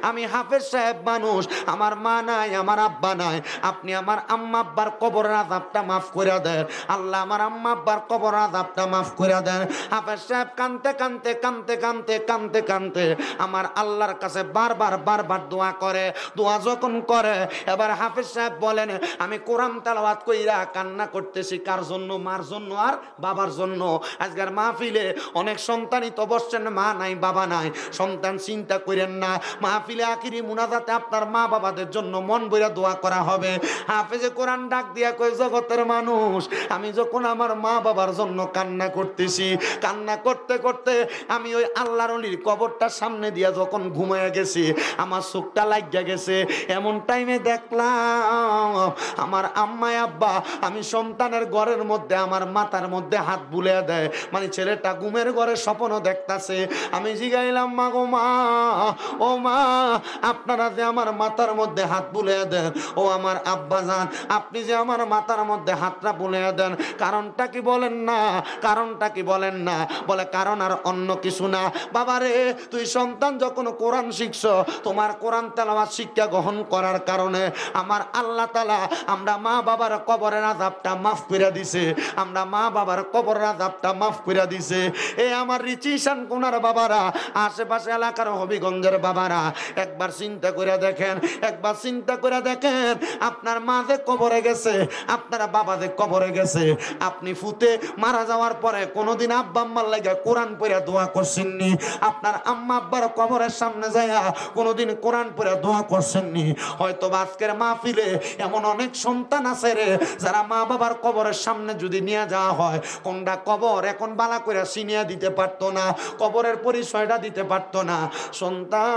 আমি হাফেজ সাহেব মানুষ, আমার মা নাই, আমার আব্বা নাই, আপনি আমার আম্মা আব্বার কবরের আযাবটা মাফ করে দেন। আল্লাহ আমার আম্মা আব্বার কবরের আযাবটা মাফ করে দেন। হাফেজ সাহেব কানতে কানতে কানতে কানতে কানতে কানতে আমার আল্লাহর কাছে বারবার বারবার দোয়া করে। দোয়া যখন করে এবার হাফেজ সাহেব বলেন, আমি কোরআন তেলাওয়াত কইরা কান্না করতেছি কার জন্য? মার জন্য আর বাবার জন্য। আজকের মাহফিলে অনেক সন্তানই তো বসছেন, মা নাই বাবা নাই। সন্তান চিন্তা করেন না, মাহফিলে আখিরি মুনাজাতে আপনার মা বাবাদের জন্য মন বইরা দোয়া করা হবে। হাফেজে কোরআন ডাক দিয়া কই, জগতের মানুষ আমি যখন আমার মা বাবার জন্য কান্না করতেছি, কান্না করতে করতে আমি ওই আল্লাহর ওলির কবরটার সামনে দিয়া যখন ঘুমাইয়া গেছি, আমার চোখটা লাগিয়া গেছে। এমন টাইমে দেখলাম আমার আম্মা আব্বা আমি সন্তানের ঘরের মধ্যে আমার মাথার মধ্যে হাত বুলিয়ে দেয়, মানে ছেলেটা ঘুমের ঘরে স্বপ্ন দেখতাছে। আমি জিগাইলাম, মা গো মা, ও মা আপনারা যে আমার মাথার মধ্যে হাত বুলিয়ে দেন, ও আমার আব্বা জান আপনি যে আমার মাথার মধ্যে হাতটা বুলিয়ে দেন, কারণটা কি বলেন না? কারণটা কি বলেন না? বলে কারণ আর অন্য কিছু না। বাবারে তুই সন্তান যখন কোরআন শিখছ, তোমার কোরআন তেলাওয়াত শিক্ষা গ্রহণ করার কারণে আমার আল্লাহ তাআলা আমরা মা বাবার কবরের আযাবটা মাফ করে দিছে। আমরা মা বাবার কবরের আযাবটা মাফ করে দিছে। এই আমার রিচিশান কোনার বাবারা, আশেপাশে এলাকার হবিগঞ্জের বাবারা, একবার চিন্তা করে দেখেন, একবার চিন্তা করে দেখেন, আপনার মা যে কবরে গেছে, আপনার বাবা যে কবরে গেছে, আপনি ফুতে মারা যাওয়ার পরে কোনোদিন আব্বা আম্মার লাগা কোরআন পড়ে দোয়া করছেননি? আপনার আম্মা আব্বার কবরের সামনে যায়া কোনোদিন কোরআন পড়ে দোয়া করছেননি? হয়তো আজকের মাহফিলে এমন অনেক সন্তান আছে রে, যারা মা বাবার কবরের সামনে যদি নিয়ে যাওয়া হয়, কোনটা কবর এখন বালা করে চিনিয়ে দিতে পারতো না, কবরের পরিচয়টা দিতে পারতো না। সন্তান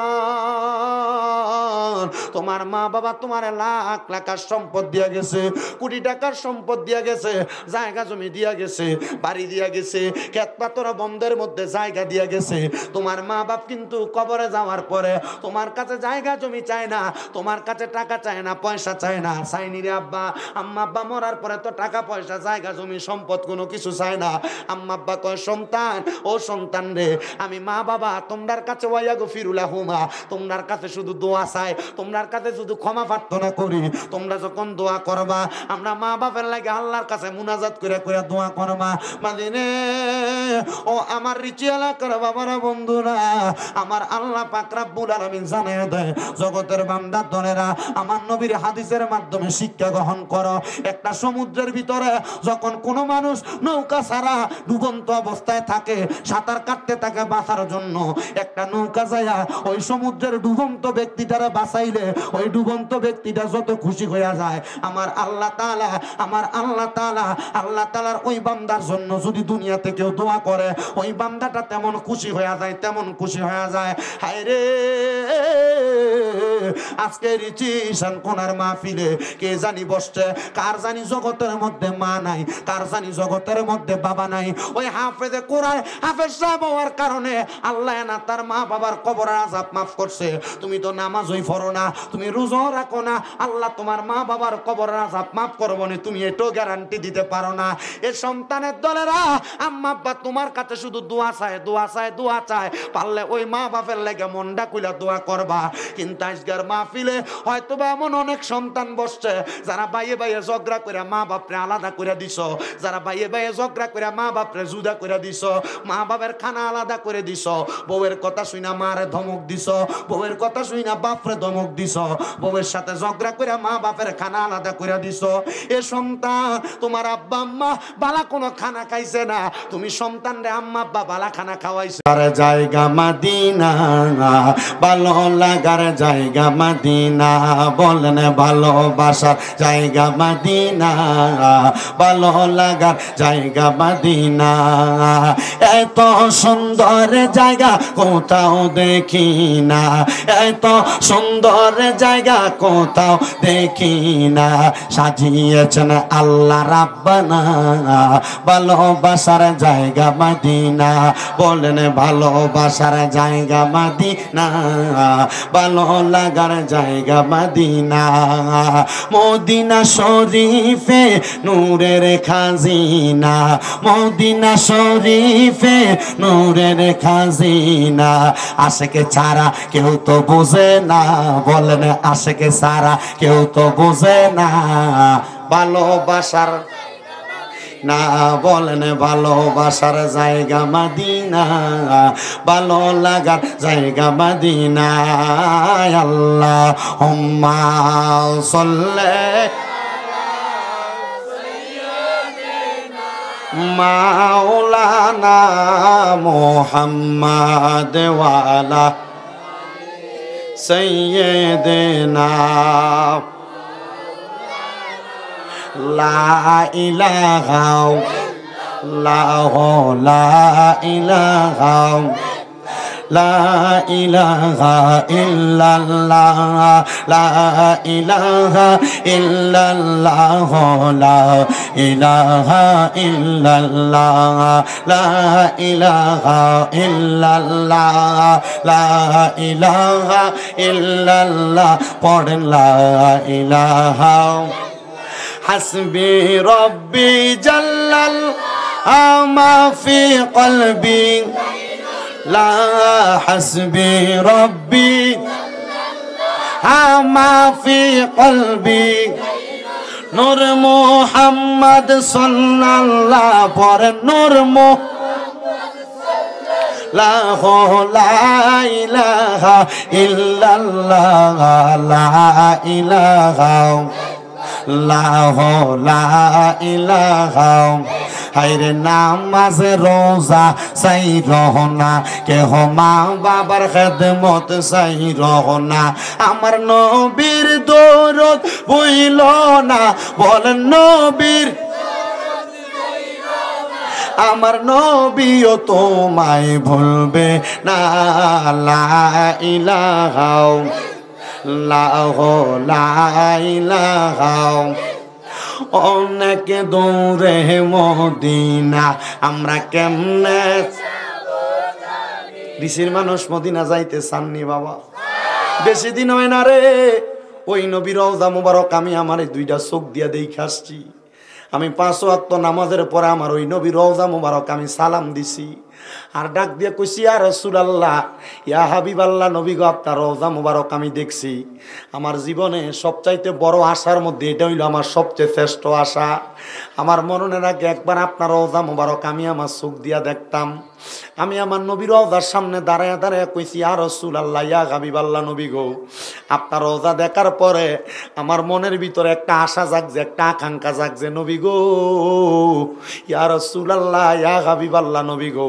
তোমার মা বাবা তোমার লাখ লাখ সম্পদ দিয়া গেছে, কোটি টাকার সম্পদ দিয়া গেছে, জায়গা জমি দিয়া গেছে, বাড়ি দিয়া গেছে, ক্ষেত পাথর বন্ধের মধ্যে জায়গা দিয়া গেছে। তোমার মা বাপ কিন্তু কবরে যাওয়ার পরে তোমার কাছে জায়গা জমি চায় না, তোমার কাছে টাকা চায় না, পয়সা চায় না। চাইনি রে আব্বা, আম্মা আব্বা মরার পরে তো টাকা পয়সা জায়গা জমি সম্পদ কোনো কিছু চায় না। আম্মা আব্বা কয়, সন্তান ও সন্তান রে, আমি মা বাবা তোমার কাছে ওয়াইয়াগো ফিরুলাহুমা, তোমার কাছে শুধু দোয়া চাই, তোমার কাছে শুধু ক্ষমা প্রার্থনা করি। তোমরা যখন দোয়া করবা, আমরা মা বাবার লাগে আল্লাহর কাছে মুনাজাত করে করে দোয়া করবা। মাদিনে ও আমার রিচি এলাকার বাবারা, বন্ধুরা, আমার আল্লাহ পাক রব্বুল আলামিন জানায় দেয়, জগতের বান্দা দলেরা আমার নবীর হাদিসের মাধ্যমে শিক্ষা গ্রহণ করো। একটা সমুদ্রের ভিতরে যখন কোনো মানুষ নৌকা ছাড়া ডুবন্ত অবস্থায় থাকে, সাঁতার কাটতে থাকে বাঁচার জন্য, একটা নৌকা যায়া ওই সমুদ্রের ডুবন্ত ব্যক্তিটারে বাঁচাইলে ওই ডুবন্ত ব্যক্তিটা যত খুশি হয়ে যায়, আমার আল্লাহ তাআলা, আমার আল্লাহ তাআলা, আল্লাহ তাআলার ওই বান্দার জন্য যদি দুনিয়াতে কেউ দোয়া করে, ওই বান্দাটা তেমন খুশি হয়ে যায়, তেমন খুশি হয়ে যায়। হায় রে, আজকে রিচিশান কোনার মাহফিলে কে জানি বসছে, কার জানি জগতের মধ্যে মা নাই, কার জানি জগতের মধ্যে বাবা নাই। ওই হাফেজে কোরআন হাফেজ সাহেব হওয়ার কারণে আল্লাহ না তার মা বাবার কবরের আযাব মাফ করছে। তুমি তো নামাজই পড়ো না, তুমি রোজাও রাখো না, আল্লাহ তোমার মা বাবার কবরের আযাব মাফ করবো না, তুমি এটাও গ্যারান্টি দিতে পারো না। এ সন্তানের দলেরা, আম্মা আব্বা তোমার কাছে শুধু দোয়া চায়, দোয়া চায়, দোয়া চায়। পারলে ওই মা বাপের লেগে মনটা কইলা দোয়া করবা। কিন্তু আজকে আজকের মাহফিলে হয়তো বা এমন অনেক সন্তান বসছে যারা বাইয়ে বাইয়ে ঝগড়া করে মা বাপরে আলাদা করে দিছ, যারা বাইয়ে বাইয়ে ঝগড়া করে মা বাপরে জুদা করে দিছ, মা বাপের খানা আলাদা করে দিছ, বউয়ের কথা শুই না মারে ধমক দিছ, বউয়ের কথা শুই না বাপরে ধমক দিছ, বউয়ের সাথে ঝগড়া করে মা বাপের খানা আলাদা করে দিছ। এ সন্তান, তোমার আব্বা আম্মা বালা কোনো খানা খাইছে না, তুমি সন্তান রে আম্মা আব্বা বালা খানা খাওয়াইছে। আর জায়গা মদিনা, ভালো লাগার জায়গা মদিনা, বলেন ভালোবাসার জায়গা মদিনা, ভালো লাগার জায়গা মদিনা। এত সুন্দর জায়গা কোথাও দেখি না, এত সুন্দর জায়গা কোথাও দেখি না, সাজিয়েছেন আল্লাহ রাব্বানা ভালোবাসার জায়গা মদিনা, বলেন ভালোবাসার জায়গা মদিনা, ভালো লাগার জায়গা মদিনা। মদিনা শরীফে নূরের খাজিনা, মদিনা শরীফে নূরের খাজিনা, আশেকে ছাড়া কেউ তো বোঝে না, বলেন আশেকে ছাড়া কেউ তো বোঝে না ভালোবাসার না, বলেন ভালোবাসার জায়গা মদিনা, ভালো লাগার জায়গা মদিনা। আল্লাহুম্মা সাল্লি মাওলানা মুহাম্মাদ ওয়া আলা সাইয়্যিদিনা লা ইলাহা ইল্লাল্লাহু, লা ইলাহা লা ইলাহা ইল্লাল্লাহ, লা ইলাহা ইল্লাল্লাহ, লা ইলাহা ইল্লাল্লাহ, লা ইলাহা ইল্লাল্লাহ, লা ইলাহা ইল্লাল্লাহ, পড়েন লা ইলাহা। হাসবি রব্বি জাল্লাল আমা ফি কলবি, লা হাসবি রব্বি আমা ফি কলবি, নূর মুহাম্মদ সাল্লাল্লাহ, পড়েন নূর লা ইলাহা ইল্লাল্লাহ, লা ইলাহা লা ইলাহা। হায়রে নামাজ রোজা সাই রহনা, কেহ মা বাবার খেদমত সাই রহনা, আমার নবীর দরদ ভুইল না, বলেন নবীর, আমার নবীও তোমায় ভুলবে না, লা ইলাহা লা ইলাহা। অনেক দূরে মদিনা, আমরা কেমনে ঋষির মানুষ মদিনা যাইতে চাননি বাবা, বেশি দিন হয় না রে। ওই নবীর রওজা মুবারক আমি আমার এই দুইটা চোখ দিয়া দেখে আসছি। আমি 5 ওয়াক্ত নামাজের পরে আমার ওই নবীর রওজা মুবারক আমি সালাম দিছি, আর ডাক দিয়ে কইছি ইয়া রাসূলুল্লাহ, ইয়া হাবিবাল্লাহ, নবী গো আপনার রওজা মুবারক আমি দেখছি। আমার জীবনে সবচাইতে বড় আশার মধ্যে এটা হইল আমার সবচেয়ে শ্রেষ্ঠ আশা। আমার মনে রাখে একবার আপনার রওজা মুবারক আমি আমার চোখ দিয়া দেখতাম। আমি আমার নবীর রওজার সামনে দাঁড়ায় দাঁড়ায় কইছি ইয়া রাসূলুল্লাহ, ইয়া হাবিবাল্লাহ, নবী গো আপনার রওজা দেখার পরে আমার মনের ভিতরে একটা আশা জাগছে, একটা আকাঙ্ক্ষা জাগছে, নবী গো ইয়া রাসূলুল্লাহ, ইয়া হাবিবাল্লাহ, নবী গো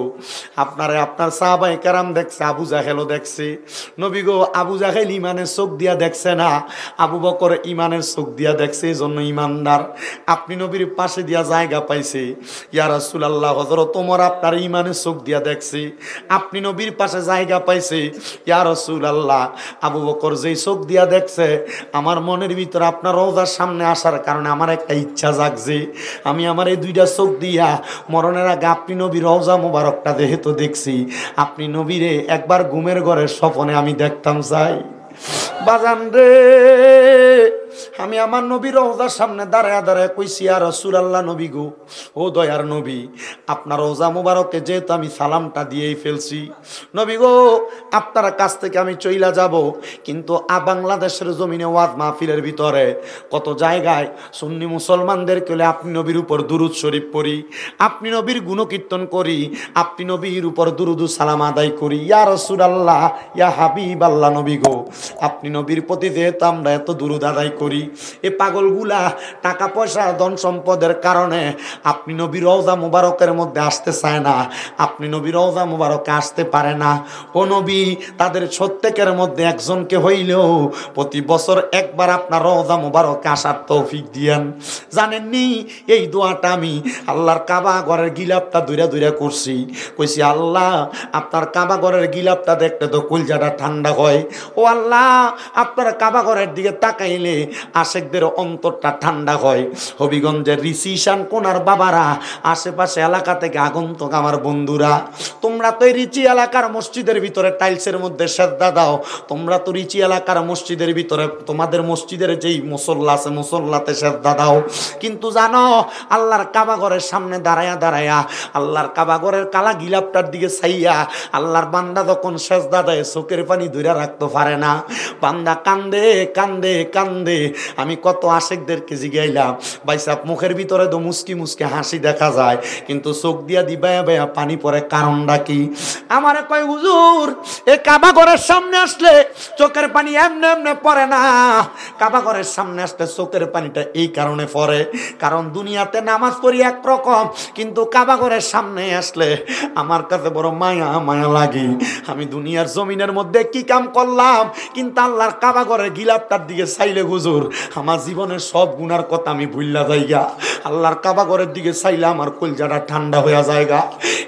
আপনারে আপনার সাহাবায়ে কেরাম দেখছে, আবু জাহেলও দেখছে, নবী গো আবু জাহেল ইমানের চোখ দিয়া দেখছে না, আবু বকর ইমানের চোখ দিয়া দেখছে, এই জন্য ইমানদার। আপনি নবীর পাশে দিয়া জায়গা পাইছে, ইয়া রাসূলুল্লাহ হযরত ওমর আপনার ইমানের চোখ দিয়া দেখছে, আপনি নবীর পাশে জায়গা পাইছে, ইয়া রাসূলুল্লাহ আবু বকর যেই চোখ দিয়া দেখছে, আমার মনের ভিতরে আপনার রওজার সামনে আসার কারণে আমার একটা ইচ্ছা জাগছে, আমি আমার এই দুইটা চোখ দিয়া মরণের আগে আপনি নবীর রওজা মুবারকটা যেহেতু দেখছি, আপনি নবীরে একবার ঘুমের ঘরের স্বপ্নে আমি দেখতাম চাই। বাজান রে আমি আমার নবীর রওজার সামনে দাঁড়ায় দাঁড়ায় কইছি, ইয়া রাসূলুল্লাহ, নবী গো, ও দয়ার নবী, আপনার রওজা মুবারকে যেহেতু আমি সালামটা দিয়েই ফেলছি, নবী গো, আপনার কাছ থেকে আমি চইলা যাব, কিন্তু বাংলাদেশের জমিনে ওয়াজ মাহফিলের ভিতরে কত জায়গায় সুন্নি মুসলমানদের কেলে আপনি নবীর উপর দুরুদ শরীফ পড়ি, আপনি নবীর গুণকীর্তন করি, আপনি নবীর উপর দুরুদ সালাম আদায় করি। ইয়া রাসূলুল্লাহ, ইয়া হাবিবাল্লাহ, নবী গো, আপনি নবীর প্রতি যেহেতু আমরা এত দুরুদ আদায় করি, এ পাগলগুলা টাকা পয়সা ধন সম্পদের কারণে আপনি নবীর রওজা মুবারকের মধ্যে আসতে চায় না, আপনি নবীর রওজা মুবারকে আসতে পারে না। ও নবী, তাদের প্রত্যেকের মধ্যে একজনকে হইলেও প্রতি বছর একবার আপনার রওজা মুবারকে আসার তৌফিক দিয়েন। জানেননি, এই দোয়াটা আমি আল্লাহর কাবা ঘরের গিলাপটা দূরে দূরে করছি, কইছি আল্লাহ, আপনার কাবা ঘরের গিলাপটা দেখতে তো কলজাটা ঠান্ডা হয়। ও আল্লাহ, আপনার কাবা ঘরের দিকে তাকাইলে আশেকদের অন্তরটা ঠান্ডা হয়। হবিগঞ্জের রিসিশান কোনার বাবারা, আশেপাশে এলাকা থেকে আগন্তক আমার বন্ধুরা, তোমরা তো এই রিচি এলাকার মসজিদের ভিতরে টাইলসের মধ্যে সেজদা দাও, তোমরা তো রিচি এলাকার মসজিদের ভিতরে তোমাদের মসজিদের যেই মুসল্লা আছে মুসল্লাতে সেজদা দাও, কিন্তু জানো আল্লাহর কাবা ঘরের সামনে দাঁড়ায়া দাঁড়ায়া আল্লাহর কাবা ঘরের কালা গিলাপটার দিকে চাইয়া আল্লাহর বান্দা যখন সেজদা দেয় চোখের পানি ধরে রাখতে পারে না, বান্দা কান্দে কান্দে কান্দে। আমি কত আশেকদেরকে জিগাইলাম, ভাই সাহেব, মুখের ভিতরে তো মুস্কি মুস্কি হাসি দেখা যায়, কিন্তু চোখ দিয়া দিবায়া বায়া পানি পড়ে, কারণটা কি? আমারে কয়, হুজুর, এই কাবা ঘরের সামনে আসলে চোখের পানি এমনে এমনে পড়ে না, কাবা ঘরের সামনে আসলে চোখের পানিটা এই কারণে পড়ে, কারণ দুনিয়াতে নামাজ পড়ি একরকম, কিন্তু কাবা ঘরের সামনে আসলে আমার কাছে বড় মায়া মায়া লাগে। আমি দুনিয়ার জমিনের মধ্যে কি কাম করলাম, কিন্তু আল্লাহর কাবা ঘরের গিলাপটার দিকে চাইলে হুজুর আমার জীবনের সব গুনার কথা আমি ভুললা যাইগা, আল্লাহর কাবা ঘরের দিকে চাইলে আমার কলজাটা ঠান্ডা হয়ে যায়গা।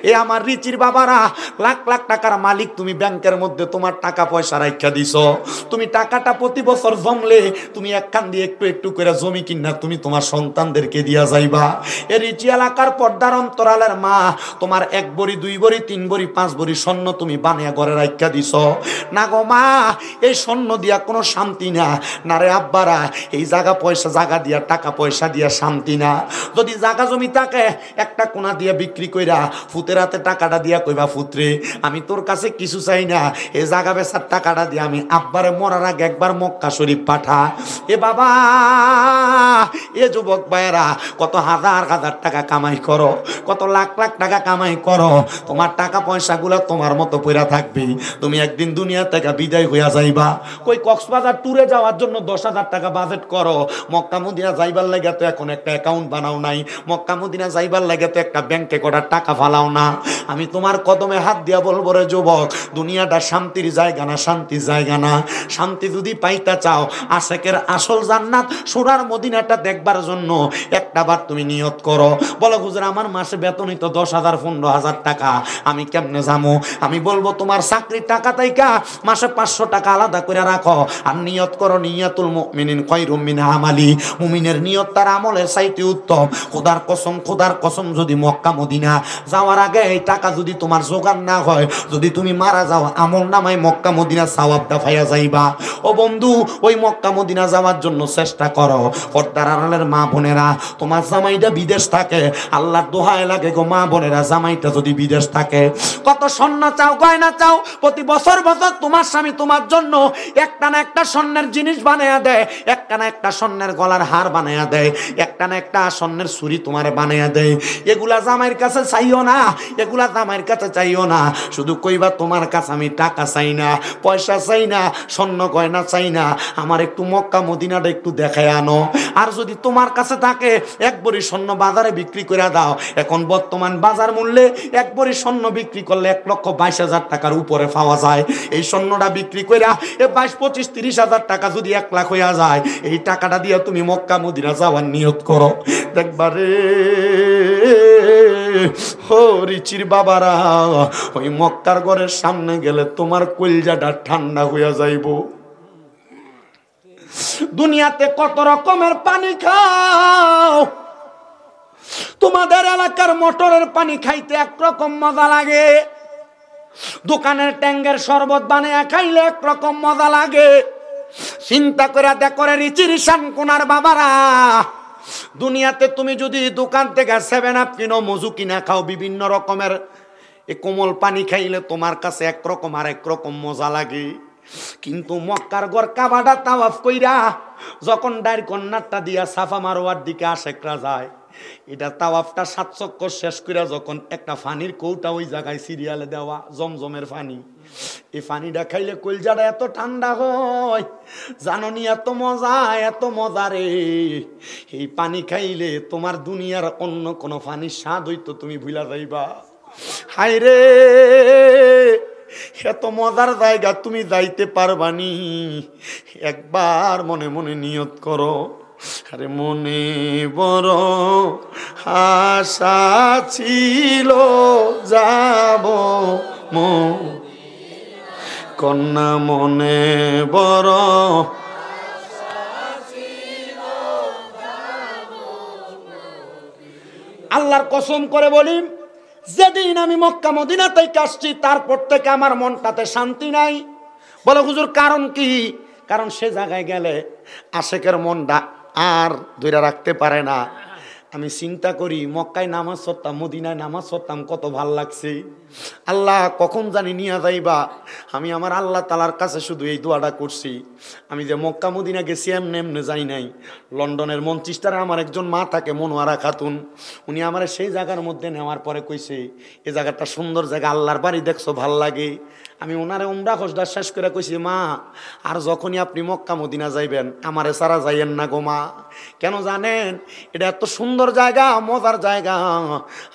এ আমার রিচির বাবারা, লাখ লাখ টাকার মালিক তুমি, ব্যাংকের মধ্যে তোমার টাকা পয়সা রাখা দিছ, তুমি টাকাটা প্রতি বছর জমলে তুমি একখান দিয়ে একটু একটু করে জমি কিনা তুমি তোমার সন্তানদেরকে দিয়া যাইবা। এ রিচি এলাকার পর্দার অন্তরালের মা, তোমার 1 বড়ি 2 বড়ি 3 বড়ি 5 বড়ি স্বর্ণ তুমি বানিয়া ঘরে রাখা দিছ না গো মা, এই স্বর্ণ দিয়া কোনো শান্তি না, না রে আব্বারা, এই জায়গা পয়সা জায়গা দিয়া টাকা পয়সা দিয়া শান্তি না। যদি জায়গা জমি থাকে একটা কোনা দিয়া বিক্রি কইরা ফুতের হাতে টাকাটা দিয়া কইবা, ফুতরে আমি তোর কাছে কিছু চাই না, এই জায়গা বেচার টাকাটা দিয়ে আমি আব্বারে মরার আগে একবার মক্কা শরীফ পাঠা। এ বাবা, এ যুবক ভাইয়েরা, কত হাজার হাজার টাকা কামাই করো, কত লাখ লাখ টাকা কামাই করো, তোমার টাকা পয়সাগুলো তোমার মতো পইরা থাকবে, তুমি একদিন দুনিয়া থেকে বিদায় হইয়া যাইবা। কই কক্সবাজার ট্যুরে যাওয়ার জন্য 10,000 টাকা বাজেট করো, মক্কা মদিনা যাইবার লাগে তো এখন একটা অ্যাকাউন্ট বানাও নাই, মক্কা মদিনা যাইবার লাগে তো একটা ব্যাংকে কটার টাকা ফালাও না। আমি তোমার কদমে হাত দিয়া বলবো রে যুবক, দুনিয়াটা শান্তির জায়গা না, শান্তির জায়গা না। শান্তি যদি পাইতে চাও, আশেকের আসল জান্নাত সোনার মদিনাটা দেখবার জন্য একটাবার তুমি নিয়ত করো। বলো হুজুর, আমার মাসে বেতনই তো 10,000 15,000 টাকা, আমি কেমনে যাবো? আমি বলবো তোমার চাকরির টাকা তাইকা মাসে 500 টাকা আলাদা করে রাখো, আর নিয়ত করো, নিয়াতুল মুমিনিন খায়রুম মিন আমালি, মুমিনের নিয়ত তার আমলের চাইতে উত্তম। খোদার কসম যদি মক্কা মদিনা যাওয়ার আগে এই টাকা যদি তোমার জোগাড় না হয়, যদি তুমি মারা যাও, আমল নামায় মক্কা মদিনা সওয়াবটা পাইয়া যাইবা। ও বন্ধু, ওই মক্কা মদিনা যাওয়ার জন্য চেষ্টা করো। পর্দার আড়ালের মা বোনেরা, তোমার জামাইটা বিদেশ থাকে, আল্লাহর দোহাই লাগে গো মা বোনেরা, জামাইটা যদি বিদেশ থাকে, কত স্বর্ণ চাও, গয়না চাও, প্রতি বছর বছর তোমার স্বামী তোমার জন্য একটা না একটা স্বর্ণের জিনিস বানায়া দেয়, একটা না একটা স্বর্ণের গলার হার বানায়া দেয়, একটা না একটা স্বর্ণের ছুরি তোমারে বানায়া দেয়। এগুলা জামাইয়ের কাছে চাইও না, এগুলা জামাইয়ের কাছে চাইও না। শুধু কইবা তোমার কাছে আমি টাকা চাই না, পয়সা চাই না, স্বর্ণ গয়না চাই না, আমার একটু মক্কা মদিনাটা একটু দেখায় আনো। আর যদি তোমার কাছে থাকে, 1 ভরি স্বর্ণ বাজারে বিক্রি করে দাও। এখন বর্তমান বাজার মূল্যে 1 ভরি স্বর্ণ বিক্রি করলে 1,22,000 টাকার উপরে পাওয়া যায়। এই স্বর্ণটা বিক্রি কইরা 22, 25, 30,000 টাকা যদি 1 লাখ হইয়া যায়, এই টাকাটা দিয়ে তুমি মক্কা মদিনা যাওয়ার নিয়ত করো। দেখবারে ও রিচির বাবারা, ওই মক্কার ঘরের সামনে গেলে তোমার কলজাটা ঠান্ডা হইয়া যাইব। দুনিয়াতে কত রকমের পানি খাও, তোমাদের এলাকার মোটরের পানি খাইতে একরকম মজা লাগে, দোকানের ট্যাঙ্গের শরবত বানিয়ে খাইলে একরকম মজা লাগে, চিন্তা করে দেখো রে রিচির শান কোনার বাবারা, দুনিয়াতে তুমি যদি দোকান থেকে 7 আপ কিনো, মজু কিনা খাও, বিভিন্ন রকমের এই কোমল পানি খাইলে তোমার কাছে একরকম আর একরকম মজা লাগে। কিন্তু মক্কার গড় কাবাটা তাওয়াফ কইরা যখন ডাইর কন্যাটা দিয়া সাফা মারোয়ার দিকে আশেকরা যায়, এটা তাওয়াফটা 7 চক্কর শেষ কইরা যখন একটা পানির কৌটা ওই জায়গায় সিরিয়ালে দেওয়া জমজমের পানি, এই পানিটা খাইলে কলজাটা এত ঠান্ডা হয়, জাননি এত মজা রে। এই পানি খাইলে তোমার দুনিয়ার অন্য কোনো পানির স্বাদ হইতো তুমি ভুলা যাইবা। হায় রে, এত মজার জায়গা তুমি যাইতে পারবানি, একবার মনে মনে নিয়ত করো। আরে মনে বড় আশা ছিল যাব কন্যা, মনে বড় আল্লাহর কসম করে বলি, যেদিন আমি মক্কা মদিনা থেকে আসছি তারপর থেকে আমার মনটাতে শান্তি নাই। বলো হুজুর কারণ কি? কারণ সে জায়গায় গেলে আশেকের মনটা আর ধরে রাখতে পারে না। আমি চিন্তা করি মক্কায় নামাজ পড়তাম, মদিনায় নামাজ পড়তাম, কত ভাল লাগছে। আল্লাহ কখন জানি নিয়ে যাইবা। আমি আমার আল্লাহ তালার কাছে শুধু এই দোয়াটা করছি, আমি যে মক্কা মদিনা গেছি এমনি এমনি যাই নাই। লন্ডনের মঞ্চিস্টারে আমার একজন মা থাকে, মনোয়ারা খাতুন, উনি আমার সেই জায়গার মধ্যে নেওয়ার পরে কইছে এই জায়গাটা সুন্দর জায়গা, আল্লাহর বাড়ি দেখছো ভাল লাগে। আমি ওনারে উমরা খসডা শেষ করে কইছি, মা আর যখনই আপনি মক্কা মদিনা যাইবেন আমারে সারা যাইয়েন না গো মা। কেন জানেন? এটা এত সুন্দর জায়গা, মজার জায়গা।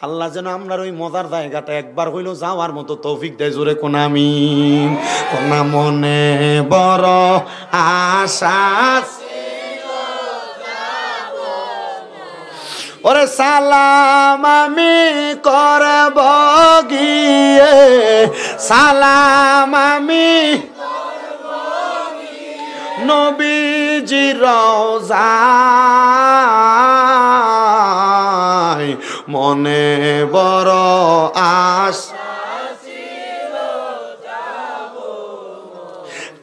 আল্লাহ যেন আপনার ওই মজার জায়গাটা একবার হইলো যাওয়ার মতো তৌফিক দেয়। জোরে কোন আমিন। কোন মনে বড় আশা, ওরে সালাম আমি করব গিয়ে, সালাম আমি নবীজি রওজায়, মনে বড় আশা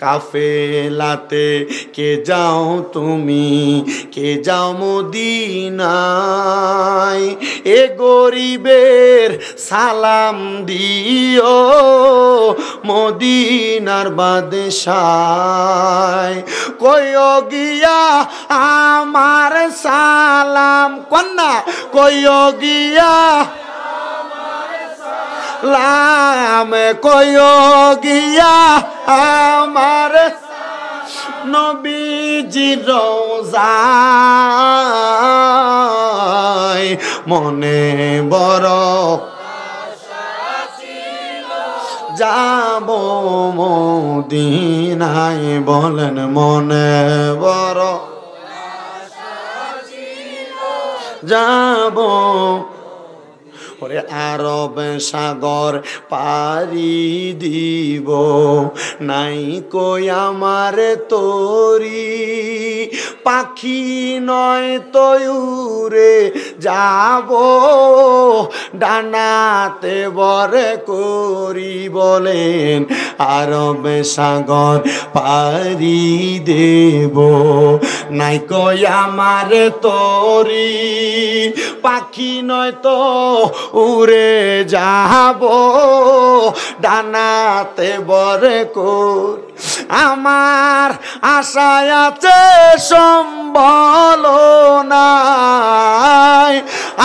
কাফেলাতে কে যাও তুমি, কে যাও মদিনায়, এ গরিবের সালাম দিও মদিনার বাদশাহ, কইও গিয়া আমার সালাম, কন্যা কইও গিয়া লাম, কইও গিয়া আমার নবীজি রওজায়, মনে বড় যাব মদিনায়। বলেন মনে বড় যাব, ওরে আরব সাগর পারি দিব, নাই কই আমার তরি, পাখি নয় তো উড়ে যাব, ডানাতে বরে করি। বলেন আরব সাগর পারি দেব, নাই কই আমার তরি, পাখি নয় তো উড়ে যাব, ডানাতে বরে করি। আমার আশায় আছে সম্বল নাই,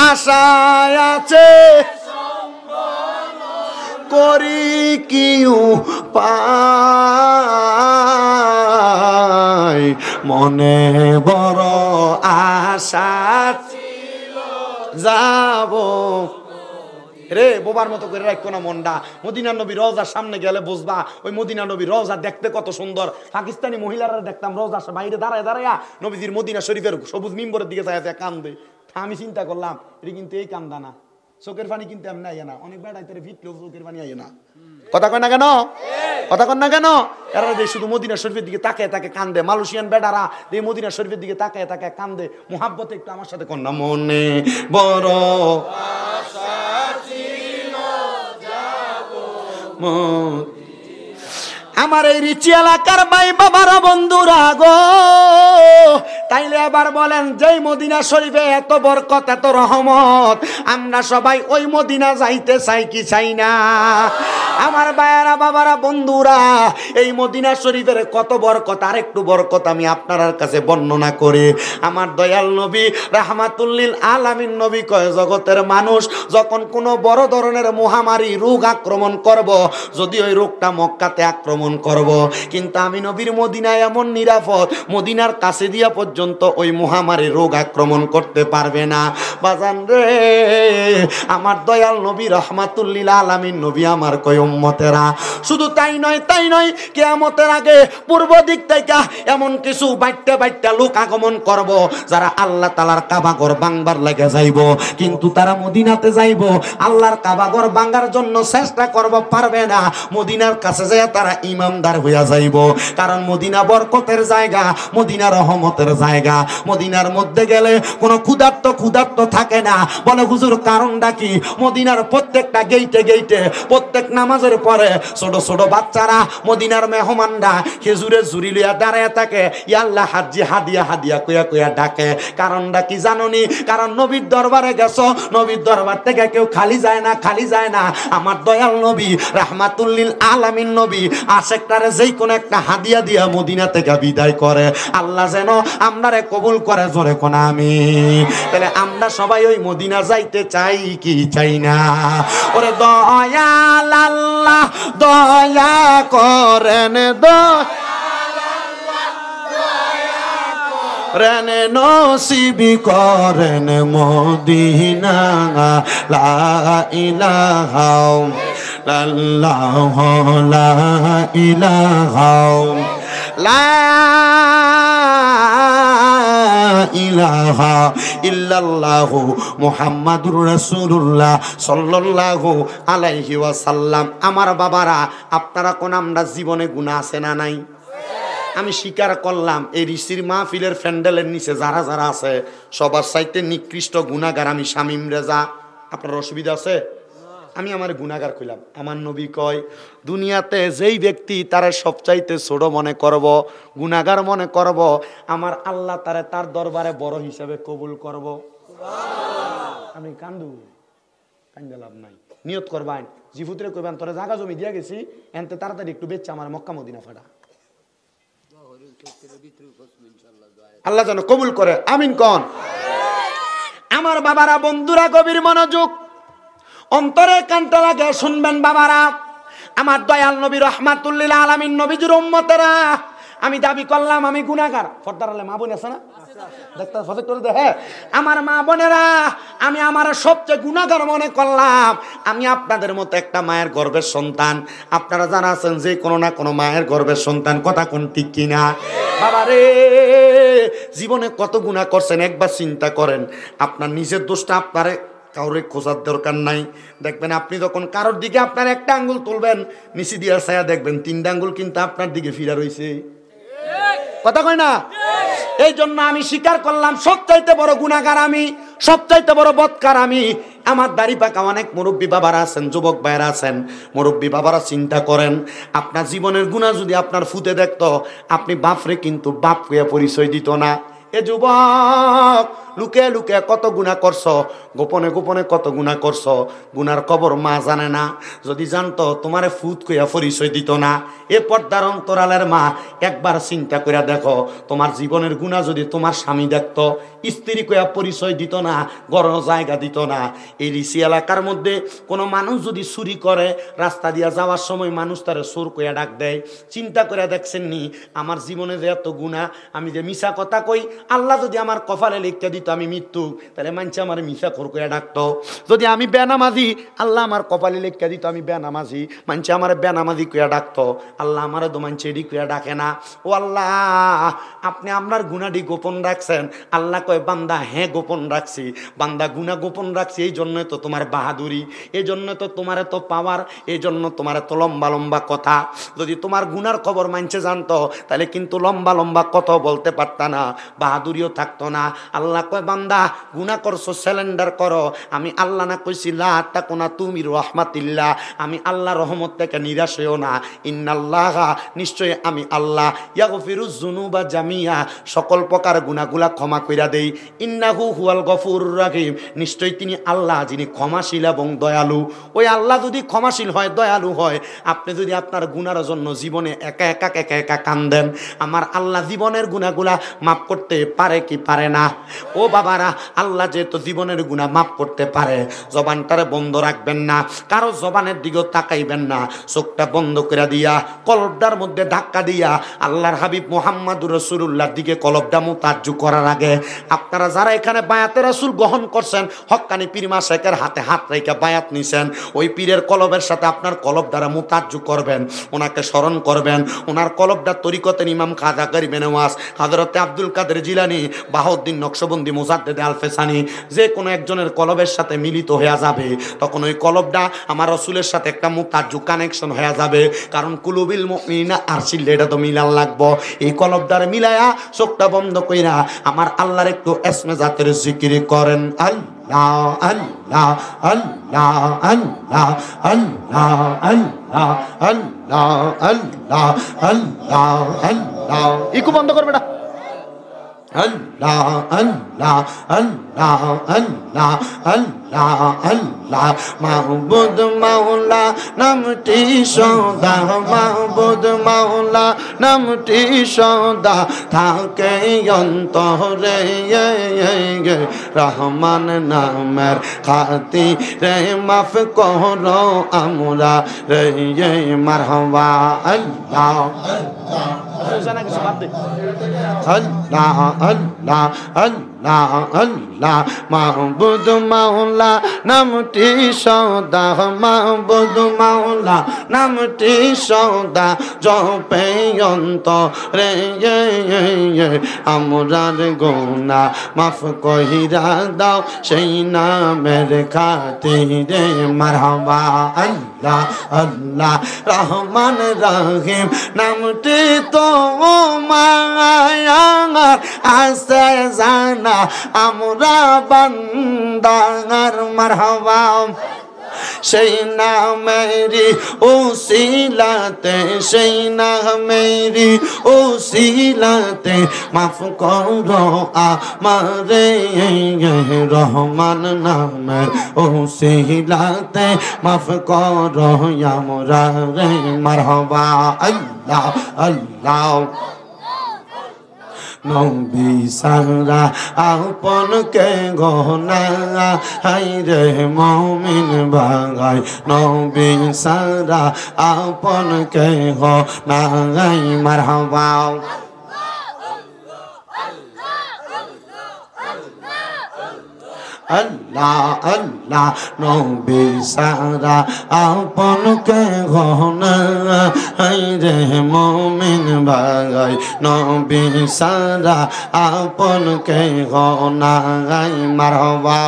আশায় আছে করি কিউ পাই, মনে বড় আশা যাব। রে বোবার মতো করে রাখো না মনটা। মদিনা নবী রওজার সামনে গেলে বুঝবা ওই মদিনা নবী রওজা দেখতে কত সুন্দর। পাকিস্তানি মহিলারা দেখতাম রওজার বাইরে দাঁড়ায় দাঁড়ায়া নবীজির মদিনা শরীফের সবুজ মিম্বরের দিকে যায় কান্দে। আমি চিন্তা করলাম এটা কিন্তু এই কান্দা না, চোখের পানি কিন্তু এমনি আইয়া না, অনেক বেড়াই তারে ভিটলেও চোখের পানি আইয়া না। কথা কয় না কেন? কথা কন না কেন? এরা যে শুধু মদিনা শরীফের দিকে তাকায় তাকে কান্দে। মালয়েশিয়ান বেডারা এই মদিনা শরীফের দিকে তাকায় তাকায় কান্দে। মুহাব্বতে একটু আমার সাথে কন না। মনে বড় আশা ছিল যাব আমার এই রিচি এলাকার ভাই বাবারা বন্ধুরা গো, তাইলে আবার বলেন যেই মদিনা শরীফে এত বরকত এত রহমত, আমরা সবাই ওই মদিনা যাইতে চাই কি চাই না? আমার ভাইয়ারা বাবারা বন্ধুরা, এই মদিনা শরীফের কত বরকত, আর একটু বরকত আমি আপনার কাছে বর্ণনা করি। আমার দয়াল নবী রাহমাতুল্লিল আলামিন নবী কয়, জগতের মানুষ যখন কোনো বড় ধরনের মহামারী রোগ আক্রমণ করব, যদি ওই রোগটা মক্কাতে আক্রমণ করব, কিন্তু আমি নবীর মদিনায় এমন নিরাপদ, মদিনার কাছে দিয়া পর্যন্ত ওই মহামারী রোগ আক্রমণ করতে পারবে না। বাজান রে, আমার দয়াল নবী রাহমাতুল্লিল আলামিন নবী আমার কয় উম্মতেরা, শুধু তাই নয় কিয়ামতের আগে পূর্ব দিক থেকে এমন কিছু বাইটটা লোক আগমন করব, যারা আল্লাহ তাআলার কাবা ঘর ভাঙবার লাগে যাইব, কিন্তু তারা মদিনাতে যাইব, আল্লাহর কাবা ঘর ভাঙার জন্য চেষ্টা করব, পারবে না। মদিনার কাছে যায় তারা ইমানদার হইয়া যাইব, কারণ মদিনা বরকতের জায়গা, মদিনা রহমতের জায়গা। মদিনার মধ্যে গেলে কোনো ক্ষুধার্ত থাকে না। বলে হুজুর কারণটা কি? মদিনার প্রত্যেকটা গেইটে প্রত্যেক নামাজের পরে ছোট ছোট বাচ্চারা, মদিনার মেহমানরা খেজুরে ঝুরি লইয়া দাঁড়ায় থাকে, ইয়া আল্লাহ হাজি হাদিয়া কইয়া ডাকে। কারণটা কি জানোনি? কারণ নবীর দরবারে গেছো, নবীর দরবার থেকে কেউ খালি যায় না। আমার দয়াল নবী রাহমাতুল্লিল আলামিন নবী আশেকটারে যেই কোন একটা হাদিয়া দিয়া মদিনা থেকে বিদায় করে, আল্লাহ যেন আমরারে কবুল করে, জোরে কোন আমিন। তাহলে আমরা সবাই ওই মদিনা যাইতে চাই কি চাই না? ওরে দয়াল আল্লাহ দয়া করেন, রেনে নসিবি করেন মদিনা, লা ইলাহা ইল্লাল্লাহ, লা ইলাহা ইলাহা ইল্লাল্লাহু মুহাম্মাদুর রাসূলুল্লাহ সাল্লাল্লাহু আলাইহি ওয়াসাল্লাম। আমার বাবারা, আপনারা কোন আমরা জীবনে গুনাহ আছে না নাই? আমি স্বীকার করলাম, এই ঋষির মাহফিলের প্যান্ডেলের নিচে যারা আছে সবার চাইতে নিকৃষ্ট গুনাহগার আমি শামীম রেজা। আপনার অসুবিধা আছে? আমি আমার গুনাহগার কইলাম। আমার নবী কয়, দুনিয়াতে যেই ব্যক্তি তারা সবচাইতে ছোট মনে করব, গুনাহগার মনে করব, আমার আল্লাহ তারে তার দরবারে বড় হিসেবে কবুল করব। আমি কান্দে লাভ নাই। নিয়ত করবেন, জিফুতরে কইবেন তোরে জায়গা জমি দিয়া গেছি, এনতে তাড়াতাড়ি একটু বেচছে আমার মক্কা মদিনা ফাড়া। আল্লাহ যেন কবুল করে, আমিন কোন। আমার বাবারা বন্ধুরা, গভীর মনোযোগ, অন্তরে কানটা লাগে শুনবেন বাবারা। আমার দয়াল নবী রাহমাতুল্লিল আলামিন নবীজির উম্মতেরা, আমি দাবি করলাম আমি গুনাহগার। পর্দার আলে মা বোন আছে না? দেখতে ফজক করে দে। হ্যাঁ, আমার মা বোনেরা, আমি আমার সবচেয়ে গুনাহগার মনে করলাম। আমি আপনাদের মতো একটা মায়ের গর্ভের সন্তান। আপনারা জানা আছেন যে কোনো না কোনো মায়ের গর্ভের সন্তান, কথা কোন ঠিক কিনা? বাবা রে, জীবনে কত গুনাহ করছেন একবার চিন্তা করেন। আপনার নিজের দোষটা আপনারে কাউরে খোঁজার দরকার নাই। দেখবেন আপনি যখন কারোর দিকে আপনার একটা আঙ্গুল তুলবেন, নিচে দিয়ে ছায়া দেখবেন 3টা আঙ্গুল কিন্তু আপনার দিকে ফিরা রয়েছে। কথা কয় না? এই জন্য আমি স্বীকার করলাম সবচাইতে বড় গুনাহগার আমি, সবচাইতে বড় বদকার আমি। আমার দাড়ি পাকা অনেক মুরব্বী বাবারা আছেন, যুবক ভাইরা আছেন, মুরব্বী বাবারা চিন্তা করেন, আপনার জীবনের গুনাহ যদি আপনার ফুটে দেখতো, আপনি বাপরে কিন্তু বাপ কইয়া পরিচয় দিত না। এ যুবক, লুকে লুকে কত গুনাহ করছো, গোপনে গোপনে কত গুনাহ করছো, গুনার খবর মা জানে না। যদি জানতো তোমারে ফুট কইয়া পরিচয় দিত না। এ পর্দার অন্তরালের মা, একবার চিন্তা করে দেখো, তোমার জীবনের গুনাহ যদি তোমার স্বামী দেখতো, স্ত্রী কইয়া পরিচয় দিত না, গড় জায়গা দিত না। এই রিসি এলাকার মধ্যে কোনো মানুষ যদি চুরি করে, রাস্তা দিয়া যাওয়ার সময় মানুষ তারে চোর কইয়া ডাক দেয়। চিন্তা করে দেখছেন নি আমার জীবনে যে এত গুনাহ, আমি যে মিছা কথা কই, আল্লাহ যদি আমার কপালে লিখতে দিত আমি মৃত্যু, তাহলে মানুষ আমার মিছা খোর কইয়া ডাকতো। যদি আমি বেনামাজি, আল্লাহ আমার কপালে লিখতে দিত আমি বেনামাজি, মানুষ আমার বেনামাজি কইয়া ডাকতো। আল্লাহ আমার তো মানুষ এডি কইয়া ডাকে না। ও আল্লাহ, আপনি আপনার গুনাহটি গোপন রাখছেন। আল্লাহ কয়, বান্দা হ্যাঁ গোপন রাখছি, বান্দা গুনাহ গোপন রাখছি, এই জন্য তো তোমার বাহাদুরি, এই জন্য তো তোমার এত পাওয়ার, এই জন্য তোমার এত লম্বা লম্বা কথা। যদি তোমার গুনার খবর মানছে জানতো, তাহলে কিন্তু লম্বা লম্বা কথা বলতে পারতা না, বাহাদুরিও থাকতো না। আল্লাহ কয় বান্দা গুনাহ করছো সিলিন্ডার করো, আমি আল্লাহ না কইছি লা তাকুনা তুমি রহমাতিল্লাহ, আমি আল্লাহ রহমত থেকে নিরাশ হইও না। ইন্নাল্লাহা নিশ্চয় আমি আল্লাহ ইয়াগফিরুজ যুনুবা জামিয়া সকল প্রকার গুনাহগুলা ক্ষমা কইরা দেই। ইন্নাহু হুয়াল গফুরুর রহিম নিশ্চয় তিনি আল্লাহ যিনি ক্ষমাশীল এবং দয়ালু। ওই আল্লাহ যদি ক্ষমাশীল হয় দয়ালু হয়, আপনি যদি আপনার গুনার জন্য জীবনে একা একা কান্দেন, আমার আল্লাহ জীবনের গুনাহগুলা মাফ করতে পারে কি পারে না? ও বাবারা, আল্লাহ যেহেতু জীবনের গুনাহ মাফ করতে পারে, জবানটারে বন্ধ রাখবেন না, কারো জবানের দিকেও তাকাইবেন না, চোখটা বন্ধ করে দিয়া কলবটার মধ্যে ধাক্কা দিয়া আল্লাহর হাবিব মুহাম্মদুর রাসূলুল্লাহর দিকে কলবটা মুতাজ্জু করার আগে আপনারা যারা এখানে বায়াতে রাসূল গ্রহণ করছেন, হক্কানি পীর মাশায়েখের হাতে হাত রেখে বায়াত নিছেন, ওই পীরের কলবের সাথে আপনার কলব দ্বারা মুতাজ্জু করবেন, ওনাকে স্মরণ করবেন। ওনার কলবটা তরিকতের ইমাম খাজা গরিবে নওয়াজ হযরতে আব্দুল কাদের জিলানী, বাহাউদ্দিন নকশবন্দি, মুজাদ্দেদ আল-ফেসানি, যে কোনো একজনের কলবের সাথে মিলিত হয়ে যাবে, তখন ওই কলবটা আমার রাসূলের সাথে একটা মুতাজ্জু কানেকশন হয়ে যাবে। কারণ কুলুবিল মুমিনিনা আরশিল, এটা তো মিলান লাগবো। এই কলবটারে মিলায়া চোখটা বন্ধ কইরা আমার আল্লাহর একটু এসমে জাতের জিকির করেন। আল্লাহ আল্লাহ আল্লাহ আল্লাহ আল্লাহ আল্লাহ আল্লাহ আল্লাহ আল্লাহ আল্লাহ। ইকু বন্ধ করবে না। আল্লাহ আল্লাহ আল্লাহ আল্লাহ আল্লাহ আল্লাহ। মাহবুদ মাওলা নামটি সদা, মাহবুদ মাওলা নামটি সদা থাকে অন্তরে। রহমান নামের খাতিরে মাফ করো আমরা রে মারহাবা। আল্লাহ আল্লাহ আল্লাহ আল্লাহ আল্লাহ। মাহবুদ মাওলা নামটি সদা, মাহবুদ মাওলা নামটি সদা জপে অন্তরে আমরার গুনাহ মাফ কইরা দাও সেই নামের খাতিরে মারহাবা। আল্লাহ আল্লাহ। রহমান রহিম নামটি তো মায়ার আছে জানা আমরা বান্দার মারহাবা। সেই নামেরি উসিলাতে, সেই নামেরি উসিলাতে মাফ করো আমারে। রহমান নামের উসিলাতে মাফ করো আমরা রে মারহাবা। আল্লাহ আল্লাহ। নবী সারা আপন কে গহনা হাই রে মুমিন ভাই, নবী সারা আপন কে গহনা মারহাবা। আল্লাহ আল্লাহ। নবী সারা আপন কে গহনা হাই রে মুমিন ভাই, নবী সারা আপন কে গহনা মারহাবা।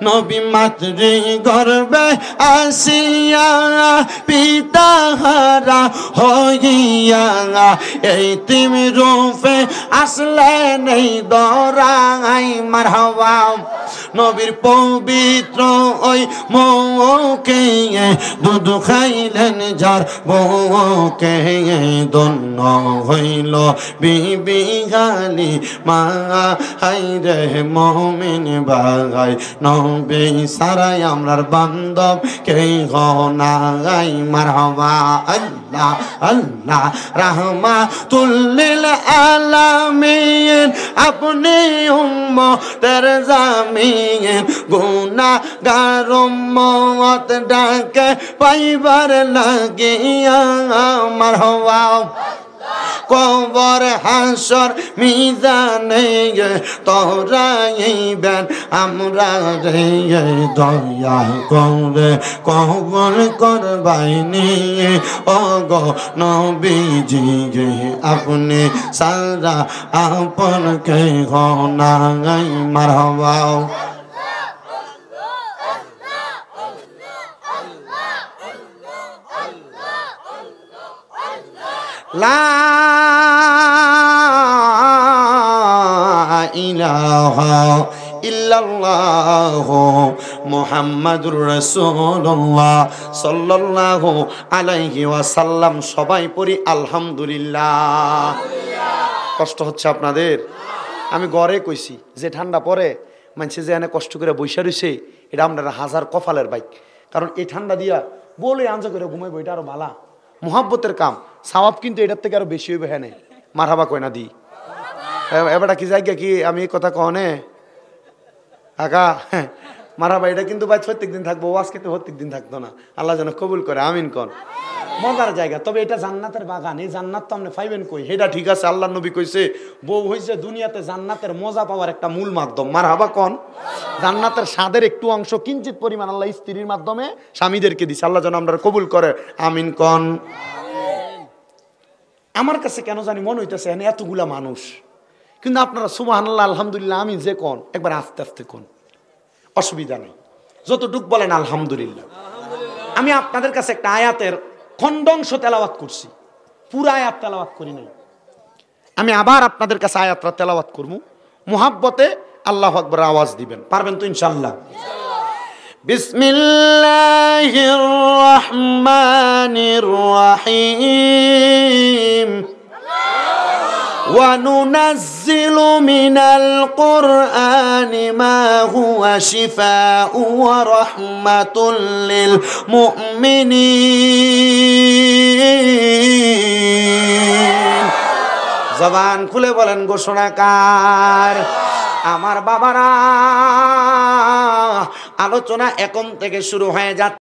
নবী মাতৃ গর্বে আসিয়া পিতা হারা হইয়া এতিম রূপে আসলেন এই দরাই মারহাবা। নবীর পবিত্র ওই মুখে দুধ খাইলেন যার বউকে, ধন্য হইল বিবি হালিমা হাই রে মুমিন ভাই, নবী সারাই আমরার বান্ধব কে গনাই মারহাবা। আল্লাহ আল্লাহ। রাহমাতুল লিল আলামিন আপনি উম্মতের জামিন, গুনাহগার উম্মত ডাকে পাইবার লাগিয়া মারহাবা। কবর হাসর মিজানে তোরাইবেন আমরা রে, দয়া করে কবর করবাইনি ও গো নবীজি আপনি সারা আপন কে গনাই মারহাবা। লা ইলাহা ইল্লাল্লাহু মুহাম্মাদুর রাসূলুল্লাহ সাল্লাল্লাহু আলাইহি ওয়াসাল্লাম। সবাই পড়ি আলহামদুলিল্লাহ। কষ্ট হচ্ছে আপনাদের? আমি গড়ে কইছি যে ঠান্ডা পরে মানুষে যে এনে কষ্ট করে বৈশা রইছে, এটা আপনারা হাজার কপালের বাইক। কারণ এই ঠান্ডা দিয়া বলে আঞ্জা করে ঘুমাইবো, এটা আরো ভালা মুহাব্বতের কাম। সওয়াব কিন্তু এটার থেকে আরো বেশি হইবে। হ্যাঁ মারহাবা কয় না দি এবারটা কি জায়গা কি আমি এই কথা কনে আকা মারহাবা, এটা কিন্তু ভাই প্রত্যেক দিন থাকবো, আজকে তো প্রত্যেক দিন থাকতো না। আল্লাহ যেন কবুল করে, আমিন কন। মজার জায়গা, তবে এটা জান্নাতের বাগান। এই জান্নাত তো আপনি পাইবেন কই? সেটা ঠিক আছে, আল্লাহ নবী কইছে বউ হইছে দুনিয়াতে জান্নাতের মজা পাওয়ার একটা মূল মাধ্যম। মারহাবা কন। জান্নাতের স্বাদের একটু অংশ কিঞ্চিত পরিমাণ আল্লাহ স্ত্রীর মাধ্যমে স্বামীদেরকে দিছে। আল্লাহ যেন আমরা কবুল করে, আমিন কন। আমার কাছে কেন জানি মনে হইতেছে এতগুলা মানুষ, কিন্তু আপনারা সুবহানাল্লাহ আলহামদুলিল্লাহ আমিন যে কোন একবার আস্তে আস্তে কোন, অসুবিধা নেই, যতটুক বলেন আলহামদুলিল্লাহ। আমি আপনাদের কাছে একটা আয়াতের খণ্ডাংশ তেলাওয়াত করছি, পুরা আয়াত তেলাওয়াত করি নাই। আমি আবার আপনাদের কাছে আয়াতটা তেলাওয়াত করবো, মুহাব্বতে আল্লাহু আকবার আওয়াজ দিবেন। পারবেন তো ইনশাআল্লাহ? বিসমিল্লাহির রহমানির রহিম। وَنُنَزِّلُ مِنَ الْقُرْآنِ مَا هُوَ شِفَاءٌ وَرَحْمَةٌ لِّلْمُؤْمِنِينَ। জবান খুলে বলেন ঘোষণাকার। আমার বাবারা, আলোচনা এখন থেকে শুরু হয়ে যাচ্ছে।